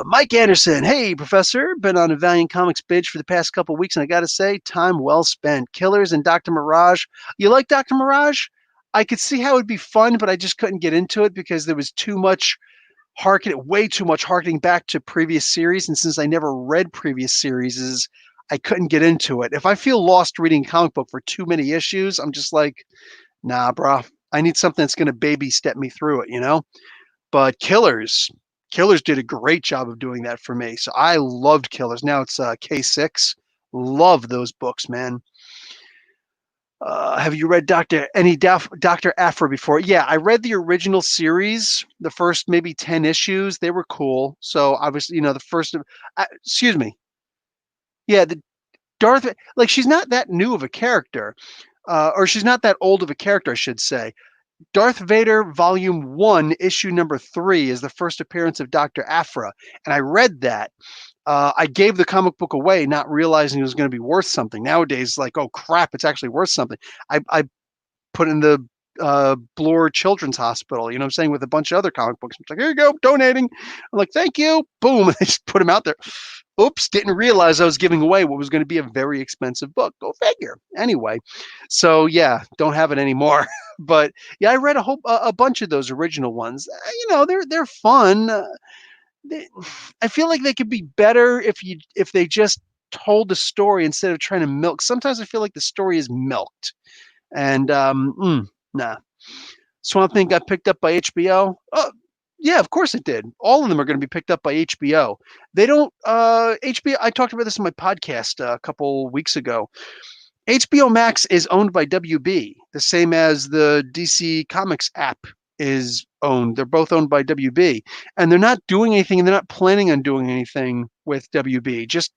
Mike Anderson, hey, Professor. Been on a Valiant Comics binge for the past couple weeks, and I got to say, time well spent. Killers and Dr. Mirage. You like Dr. Mirage? I could see how it'd be fun, but I just couldn't get into it because there was way too much harkening back to previous series. And since I never read previous series, I couldn't get into it. If I feel lost reading a comic book for too many issues, I'm just like, nah, bro. I need something that's going to baby step me through it, But Killers did a great job of doing that for me. So I loved Killers. Now it's K6. Love those books, man. Have you read Dr. Afra before? Yeah, I read the original series, the first maybe 10 issues. They were cool. So obviously, the first, excuse me. Yeah, the Darth, like she's not that new of a character, or she's not that old of a character, I should say. Darth Vader Volume 1, Issue number 3 is the first appearance of Dr. Afra. And I read that. I gave the comic book away, not realizing it was going to be worth something. Nowadays, like, oh crap, it's actually worth something. I put in the Bloor Children's Hospital, you know what I'm saying, with a bunch of other comic books. It's like, here you go, donating. I'm like, thank you. Boom. And they just put them out there. Oops, didn't realize I was giving away what was going to be a very expensive book. Go figure. Anyway, so yeah, don't have it anymore. But yeah, I read a bunch of those original ones. They're fun. I feel like they could be better if they just told the story instead of trying to milk. Sometimes I feel like the story is milked, and nah. Swamp Thing got picked up by HBO. Oh, yeah, of course it did. All of them are going to be picked up by HBO. They don't. HBO. I talked about this in my podcast a couple weeks ago. HBO Max is owned by WB, the same as the DC Comics app is owned. They're both owned by WB, and they're not doing anything, and they're not planning on doing anything with WB. Just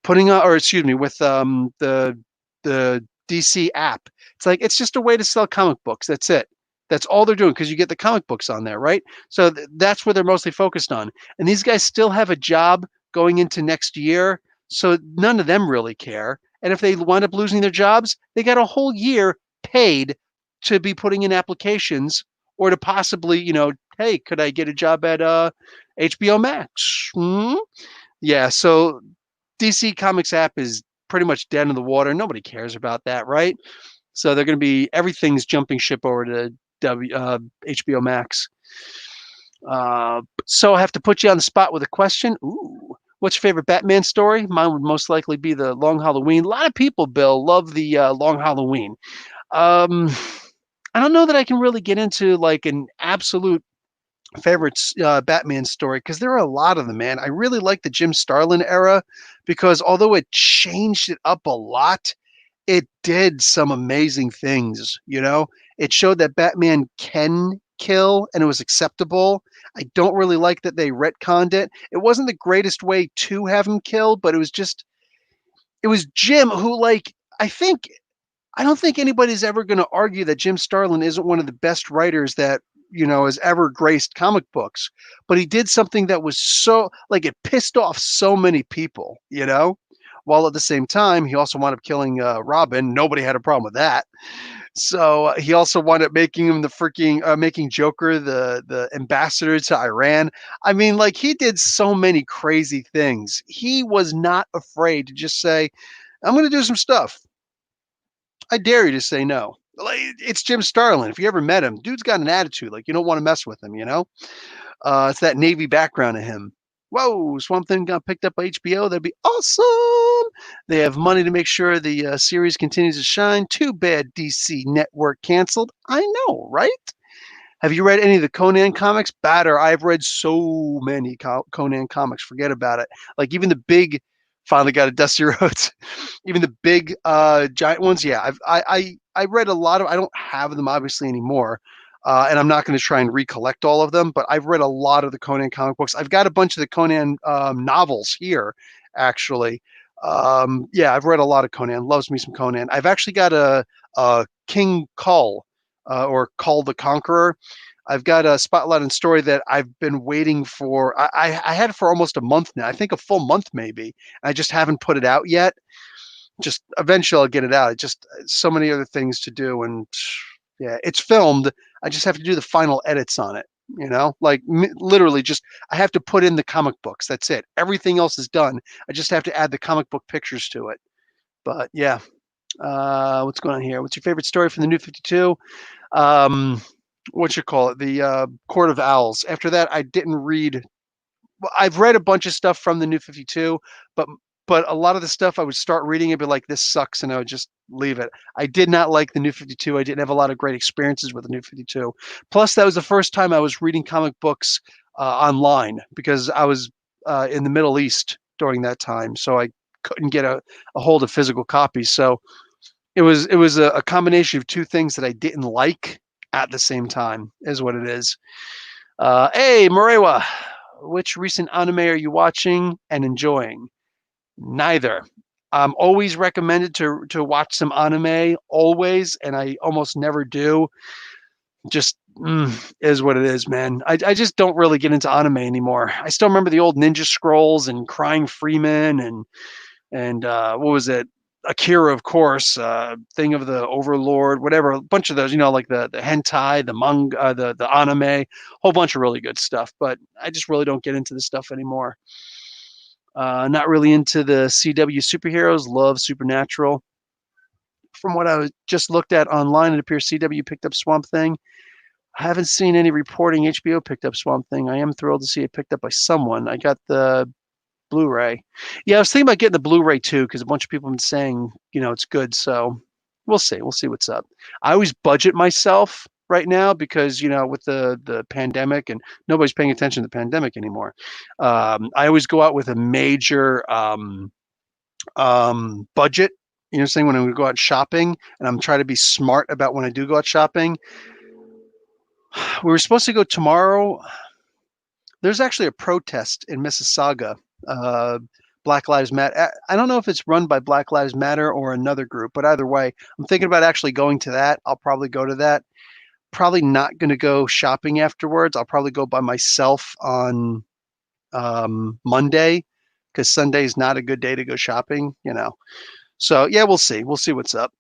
putting on, or excuse me, with the DC app. It's just a way to sell comic books. That's it. That's all they're doing because you get the comic books on there, right? So that's what they're mostly focused on. And these guys still have a job going into next year, so none of them really care. And if they wind up losing their jobs, they got a whole year paid to be putting in applications or to possibly, hey, could I get a job at HBO Max? Yeah, so DC Comics app is pretty much dead in the water. Nobody cares about that, right? So they're going to be, everything's jumping ship over to HBO Max. So I have to put you on the spot with a question. Ooh. What's your favorite Batman story? Mine would most likely be the Long Halloween. A lot of people, Bill, love the Long Halloween. I don't know that I can really get into like an absolute favorite Batman story because there are a lot of them, man. I really like the Jim Starlin era because although it changed it up a lot, it did some amazing things, It showed that Batman can kill and it was acceptable. I don't really like that they retconned it. It wasn't the greatest way to have him killed, but it was Jim who, like, I don't think anybody's ever going to argue that Jim Starlin isn't one of the best writers that, has ever graced comic books. But he did something that was so, like, it pissed off so many people, while at the same time, he also wound up killing Robin. Nobody had a problem with that. So he also wound up making him the freaking, making Joker the ambassador to Iran. I mean, like, he did so many crazy things. He was not afraid to just say, I'm going to do some stuff. I dare you to say no. Like, it's Jim Starlin. If you ever met him, dude's got an attitude. Like, you don't want to mess with him. It's that Navy background of him. Whoa, Swamp Thing got picked up by HBO. That'd be awesome. They have money to make sure the series continues to shine. Too bad DC Network canceled. I know, right? Have you read any of the Conan comics? Batter. I've read so many Conan comics. Forget about it. Like, even the big, finally got a Dusty Rhodes. Even the big giant ones. Yeah, I read a lot of. I don't have them obviously anymore, and I'm not going to try and recollect all of them. But I've read a lot of the Conan comic books. I've got a bunch of the Conan novels here, actually. Yeah, I've read a lot of Conan. Loves me some Conan. I've actually got a King Kull, or Kull the Conqueror. I've got a Spotlight and Story that I've been waiting for. I had it for almost a month now. I think a full month maybe. I just haven't put it out yet. Just eventually I'll get it out. It's just so many other things to do, and yeah, it's filmed. I just have to do the final edits on it. Like, literally, just I have to put in the comic books. That's it. Everything else is done. I just have to add the comic book pictures to it. But yeah, what's going on here? What's your favorite story from the New 52? What you call it? The Court of Owls. After that, I didn't read. Well, I've read a bunch of stuff from the New 52, but a lot of the stuff I would start reading and be like, this sucks, and I would just leave it. I did not like the New 52. I didn't have a lot of great experiences with the New 52. Plus, that was the first time I was reading comic books online, because I was in the Middle East during that time, so I couldn't get a hold of physical copies. So it was a combination of two things that I didn't like at the same time, is what it is. Hey, Morewa, which recent anime are you watching and enjoying? Neither. I'm always recommended to watch some anime, always, and I almost never do. Just is what it is, man. I just don't really get into anime anymore. I still remember the old Ninja Scrolls and Crying Freeman and what was it? Akira, of course, Thing of the Overlord, whatever, a bunch of those, like the hentai, the manga, the anime, whole bunch of really good stuff. But I just really don't get into this stuff anymore. Not really into the CW superheroes. Love Supernatural. From what I just looked at online, it appears CW picked up Swamp Thing. I haven't seen any reporting HBO picked up Swamp Thing. I am thrilled to see it picked up by someone. I got the Blu-ray. Yeah, I was thinking about getting the Blu-ray too, because a bunch of people have been saying, it's good. So we'll see. We'll see what's up. I always budget myself right now because, with the pandemic, and nobody's paying attention to the pandemic anymore. I always go out with a major budget, saying when I go out shopping, and I'm trying to be smart about when I do go out shopping. We were supposed to go tomorrow. There's actually a protest in Mississauga. Black Lives Matter. I don't know if it's run by Black Lives Matter or another group, but either way, I'm thinking about actually going to that. I'll probably go to that. Probably not going to go shopping afterwards. I'll probably go by myself on Monday, because Sunday is not a good day to go shopping, So yeah, we'll see. We'll see what's up.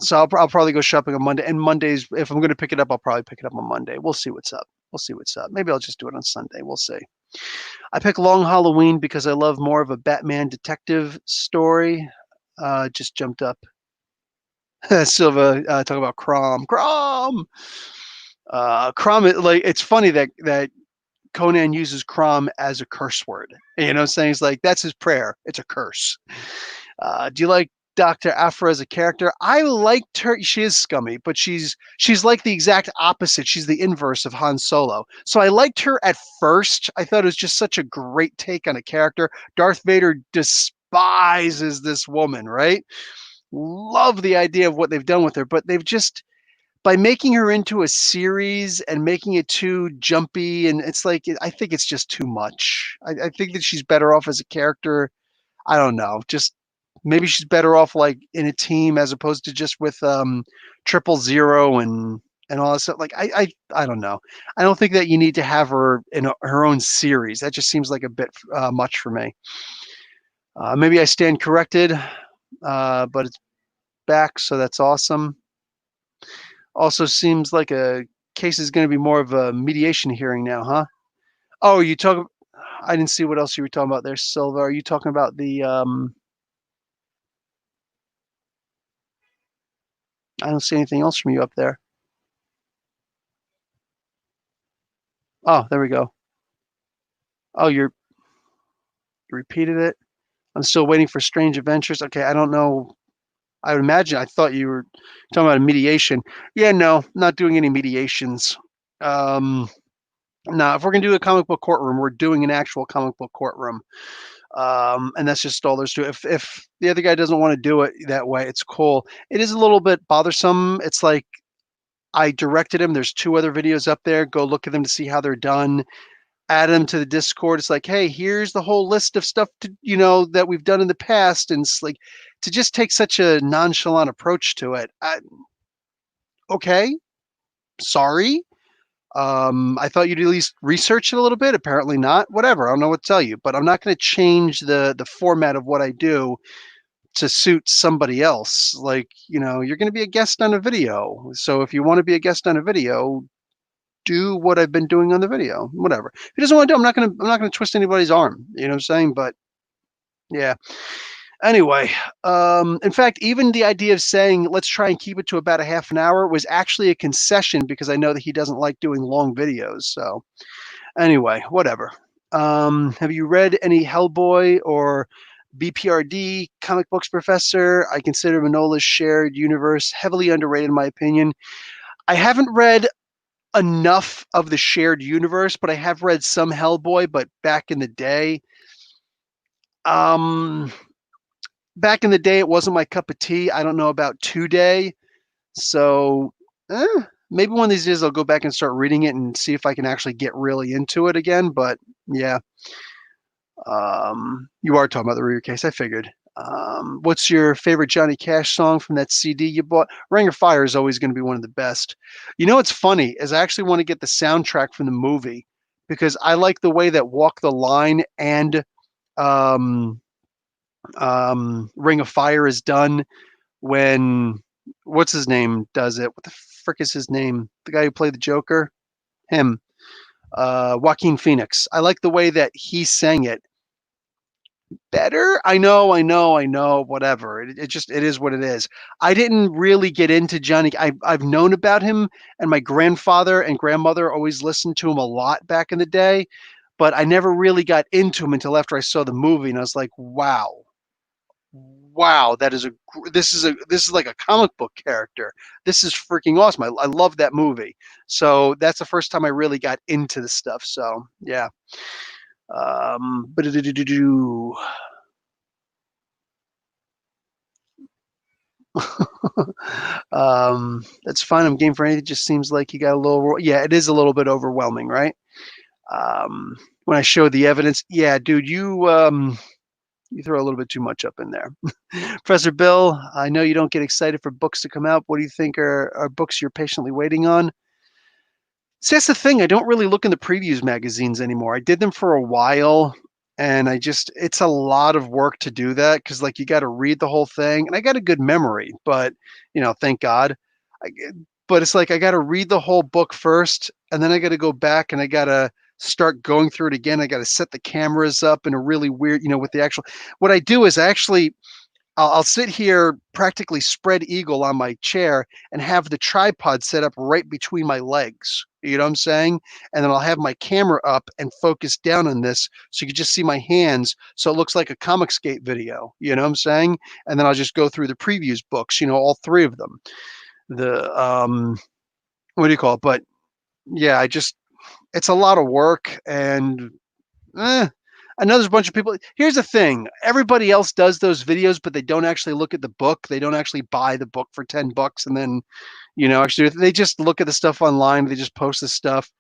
So I'll probably go shopping on Monday. And Mondays, if I'm going to pick it up, I'll probably pick it up on Monday. We'll see what's up. We'll see what's up. Maybe I'll just do it on Sunday. We'll see. I pick Long Halloween because I love more of a Batman detective story. Just jumped up. Silva talking about Crom. Crom. Crom. Like, it's funny that Conan uses Crom as a curse word. Saying it's like that's his prayer. It's a curse. Do you like Dr. Aphra as a character? I liked her. She is scummy, but she's like the exact opposite. She's the inverse of Han Solo. So I liked her at first. I thought it was just such a great take on a character. Darth Vader despises this woman, right? Love the idea of what they've done with her, but they've just by making her into a series and making it too jumpy, and it's like I think it's just too much. I think that she's better off as a character. I don't know, just maybe she's better off like in a team as opposed to just with 000 and all that stuff. Like I don't know. I don't think that you need to have her in her own series. That just seems like a bit much for me. Maybe I stand corrected, but it's back, so that's awesome. Also seems like a case is going to be more of a mediation hearing now, huh? Oh, you talk. I didn't see what else you were talking about there, Silva. Are you talking about the? I don't see anything else from you up there. Oh, there we go. Oh, you repeated it. I'm still waiting for Strange Adventures. Okay, I don't know. I would imagine. I thought you were talking about a mediation. Yeah, no, not doing any mediations. Um, no, if we're gonna do a comic book courtroom, we're doing an actual comic book courtroom. And that's just all there's to it. If the other guy doesn't want to do it that way, it's cool. It is a little bit bothersome. It's like I directed him. There's 2 other videos up there. Go look at them to see how they're done. Add them to the Discord. It's like, hey, here's the whole list of stuff that we've done in the past, and it's like to just take such a nonchalant approach to it. Okay, sorry. I thought you'd at least research it a little bit. Apparently not. Whatever. I don't know what to tell you, but I'm not going to change the format of what I do to suit somebody else. Like, you're going to be a guest on a video. So if you want to be a guest on a video, do what I've been doing on the video. Whatever. If he doesn't want to do, I'm not going to twist anybody's arm. You know what I'm saying? But yeah. Anyway, in fact, even the idea of saying let's try and keep it to about a half an hour was actually a concession because I know that he doesn't like doing long videos. So anyway, whatever. Have you read any Hellboy or BPRD comic books, Professor? I consider Manola's shared universe heavily underrated in my opinion. I haven't read enough of the shared universe, but I have read some Hellboy, but back in the day. Um, Back in the day, it wasn't my cup of tea. I don't know about today. So maybe one of these days I'll go back and start reading it and see if I can actually get really into it again. But yeah, you are talking about the rear case. I figured. What's your favorite Johnny Cash song from that CD you bought? Ring of Fire is always going to be one of the best. You know what's funny is I actually want to get the soundtrack from the movie because I like the way that Walk the Line and um, Ring of Fire is done when what's his name does it. What the frick is his name? The guy who played the Joker? Him. Joaquin Phoenix. I like the way that he sang it better. I know, whatever. It is what it is. I didn't really get into Johnny. I've known about him, and my grandfather and grandmother always listened to him a lot back in the day, but I never really got into him until after I saw the movie, and I was like, wow, this is like a comic book character. This is freaking awesome. I love that movie. So that's the first time I really got into the stuff. So yeah. But that's fine. I'm game for anything. It just seems like you got a little. Yeah, it is a little bit overwhelming, right? When I showed the evidence, yeah, dude, you throw a little bit too much up in there. Professor Bill, I know you don't get excited for books to come out. What do you think are books you're patiently waiting on? See, that's the thing. I don't really look in the previews magazines anymore. I did them for a while, and it's a lot of work to do that because, like, you got to read the whole thing. And I got a good memory, but, thank God. I, but it's like I got to read the whole book first, and then I got to go back and I got to start going through it again. I got to set the cameras up in a really weird, with the actual. What I do is actually I'll sit here practically spread eagle on my chair and have the tripod set up right between my legs. You know what I'm saying? And then I'll have my camera up and focus down on this so you can just see my hands. So it looks like a Comicsgate video. You know what I'm saying? And then I'll just go through the previews books, all 3 of them. What do you call it? But yeah, it's a lot of work and I know there's a bunch of people. Here's the thing. Everybody else does those videos, but they don't actually look at the book. They don't actually buy the book for $10 and then, actually they just look at the stuff online. They just post the stuff.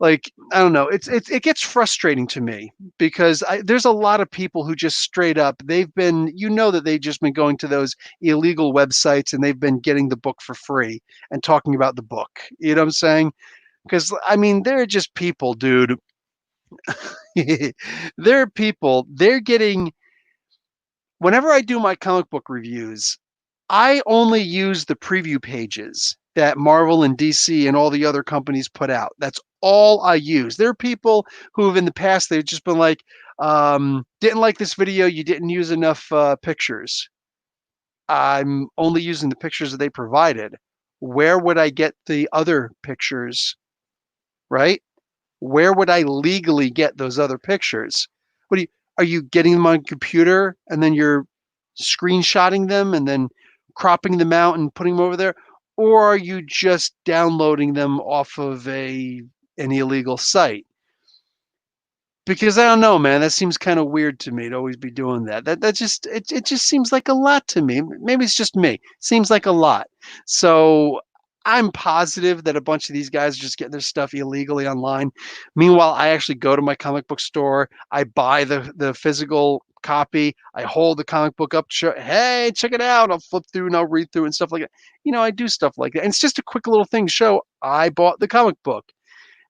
Like, I don't know. It gets frustrating to me because there's a lot of people who just straight up, they've been, that they've just been going to those illegal websites and they've been getting the book for free and talking about the book. You know what I'm saying? Because I mean, they're just people, dude. They're people. They're getting. Whenever I do my comic book reviews, I only use the preview pages that Marvel and DC and all the other companies put out. That's all I use. There are people who have in the past, they've just been like, didn't like this video, you didn't use enough pictures. I'm only using the pictures that they provided. Where would I get the other pictures, right? Where would I legally get those other pictures? What are you getting them on a computer and then you're screenshotting them and then cropping them out and putting them over there? Or are you just downloading them off of an illegal site? Because I don't know, man, that seems kind of weird to me to always be doing that. That just it just seems like a lot to me. Maybe it's just me. Seems like a lot. So I'm positive that a bunch of these guys are just getting their stuff illegally online. Meanwhile, I actually go to my comic book store. I buy the physical copy. I hold the comic book up. Hey, check it out. I'll flip through and I'll read through and stuff like that. I do stuff like that. And it's just a quick little thing to show I bought the comic book.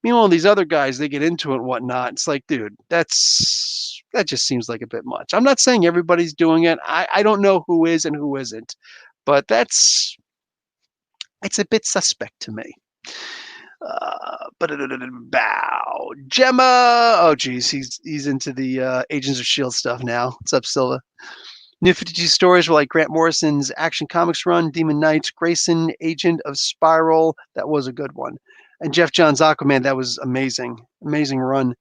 Meanwhile, these other guys, they get into it and whatnot. It's like, dude, that just seems like a bit much. I'm not saying everybody's doing it. I don't know who is and who isn't, but it's a bit suspect to me. But bow Gemma. Oh geez, he's into the Agents of Shield stuff now. What's up, Silva? New 52 stories were like Grant Morrison's Action Comics run, Demon Knights, Grayson, Agent of Spiral. That was a good one. And Jeff Johns Aquaman, that was amazing. Amazing run.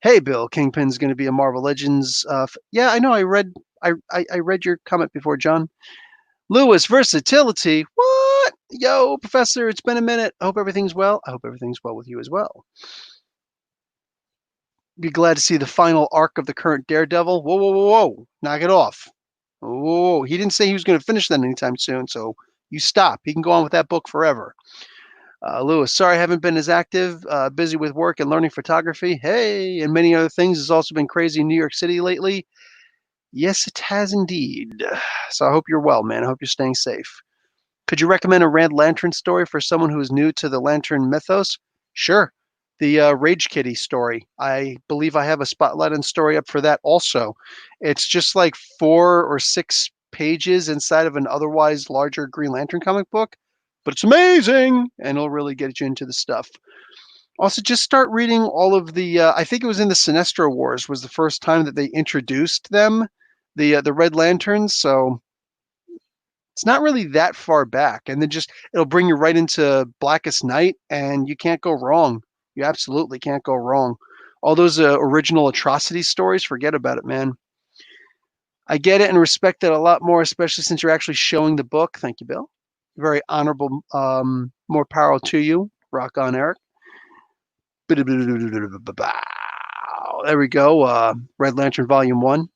Hey, Bill, Kingpin's going to be a Marvel Legends. Yeah, I know. I read your comment before, John. Lewis, versatility. What? Yo, Professor, it's been a minute. I hope everything's well. I hope everything's well with you as well. Be glad to see the final arc of the current Daredevil. Whoa, whoa, whoa, whoa. Knock it off. Oh, he didn't say he was going to finish that anytime soon, so you stop. He can go on with that book forever. Lewis, sorry I haven't been as active, busy with work and learning photography. Hey, and many other things. It's also been crazy in New York City lately. Yes, it has indeed. So I hope you're well, man. I hope you're staying safe. Could you recommend a Red Lantern story for someone who is new to the Lantern mythos? Sure. The Rage Kitty story. I believe I have a spotlight and story up for that also. It's just like 4 or 6 pages inside of an otherwise larger Green Lantern comic book, but it's amazing and it'll really get you into the stuff. Also, just start reading all of the. I think it was in the Sinestro Wars was the first time that they introduced them, the Red Lanterns. So it's not really that far back, and then just it'll bring you right into Blackest Night, and you can't go wrong. You absolutely can't go wrong. All those original atrocity stories, forget about it, man. I get it and respect it a lot more, especially since you're actually showing the book. Thank you, Bill. Very honorable. More power to you. Rock on, Eric. There we go. Red Lantern Volume 1.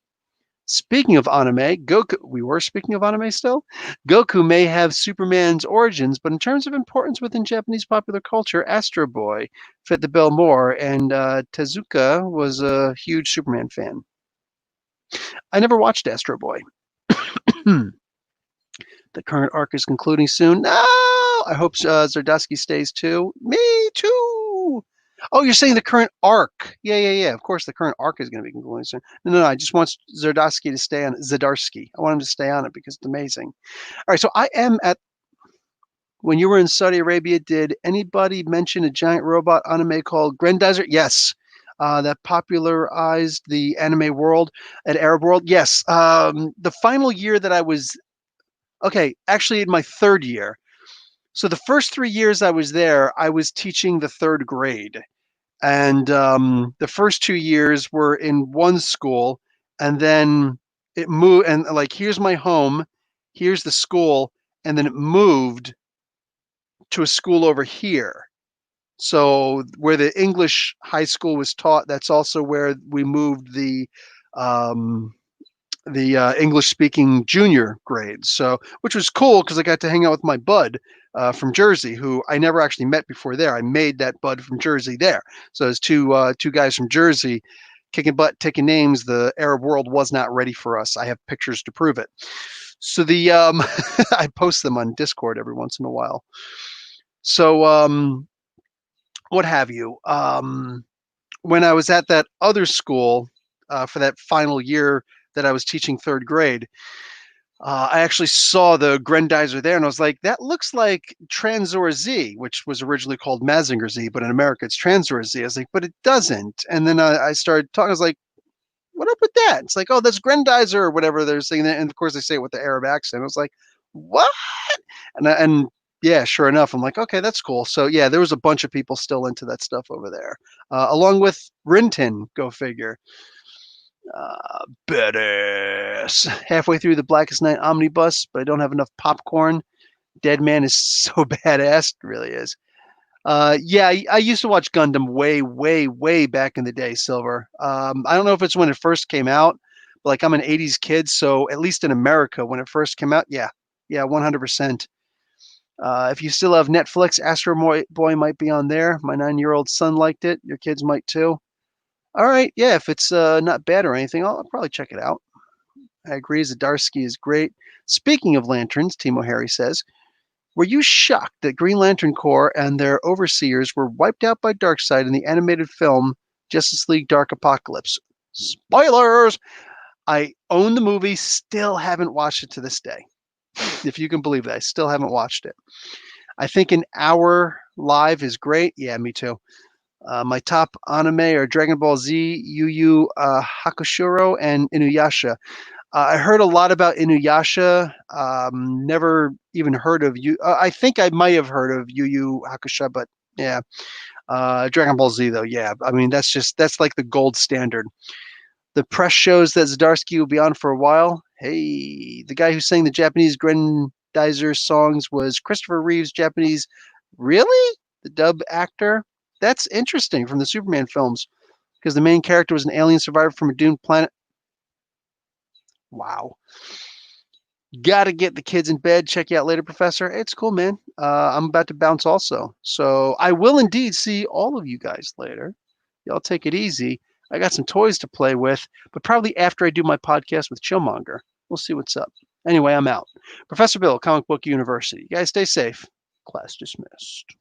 Speaking of anime, Goku, we were speaking of anime still? Goku may have Superman's origins, but in terms of importance within Japanese popular culture, Astro Boy fit the bill more, and Tezuka was a huge Superman fan. I never watched Astro Boy. The current arc is concluding soon. No! I hope Zardosky stays too. Me too! Oh, you're saying the current arc. Yeah. Of course, the current arc is going to be concluding soon. No. I just want Zardosky to stay on it. Zdarsky. I want him to stay on it because it's amazing. All right, so I am at. When you were in Saudi Arabia, did anybody mention a giant robot anime called Grendizer? Yes. That popularized the anime world at Arab World. Yes. The final year that I was. Okay, actually, in my third year. So the first 3 years I was there, I was teaching the 3rd grade. And the first 2 years were in one school, and then it moved. And like, here's my home, here's the school, and then it moved to a school over here. So where the English high school was taught, that's also where we moved um, the English speaking junior grades. So, which was cool because I got to hang out with my bud from Jersey, who I never actually met before there. I made that bud from Jersey there. So there's two guys from Jersey kicking butt, taking names. The Arab world was not ready for us. I have pictures to prove it. So I post them on Discord every once in a while. So what have you? When I was at that other school for that final year that I was teaching third grade, I actually saw the Grendizer there, and I was like, that looks like Transor Z, which was originally called Mazinger Z, but in America it's Transor Z. I was like, but it doesn't. And then I started talking. I was like, what up with that? It's like, oh, that's Grendizer or whatever they're saying. And of course, they say it with the Arab accent. I was like, what? And yeah, sure enough, I'm like, okay, that's cool. So yeah, there was a bunch of people still into that stuff over there, along with Rintin. Go figure. Badass. Halfway through the Blackest Night omnibus, but I don't have enough popcorn. Dead Man is so badass. It really is. Yeah, I used to watch Gundam way, way, way back in the day, Silver. I don't know if it's when it first came out, but like I'm an 80s kid, so at least in America, when it first came out, yeah, 100%. If you still have Netflix, Astro Boy might be on there. My 9-year-old son liked it. Your kids might too. All right, yeah, if it's not bad or anything, I'll probably check it out. I agree, Zdarsky is great. Speaking of lanterns, Timo Harry says, were you shocked that Green Lantern Corps and their overseers were wiped out by Darkseid in the animated film Justice League Dark Apocalypse? Spoilers! I own the movie, still haven't watched it to this day. If you can believe that, I still haven't watched it. I think an hour live is great. Yeah, me too. My top anime are Dragon Ball Z, Yu Yu Hakushiro, and Inuyasha. I heard a lot about Inuyasha. Never even heard of you. I think I might have heard of Yu Yu Hakusho, but yeah. Dragon Ball Z though, yeah. I mean, that's like the gold standard. The press shows that Zdarsky will be on for a while. Hey, the guy who sang the Japanese Grendizer songs was Christopher Reeve's Japanese. Really? The dub actor? That's interesting from the Superman films because the main character was an alien survivor from a doomed planet. Wow. Got to get the kids in bed. Check you out later, Professor. It's cool, man. I'm about to bounce also. So I will indeed see all of you guys later. Y'all take it easy. I got some toys to play with, but probably after I do my podcast with Chillmonger. We'll see what's up. Anyway, I'm out. Professor Bill, Comic Book University. You guys stay safe. Class dismissed.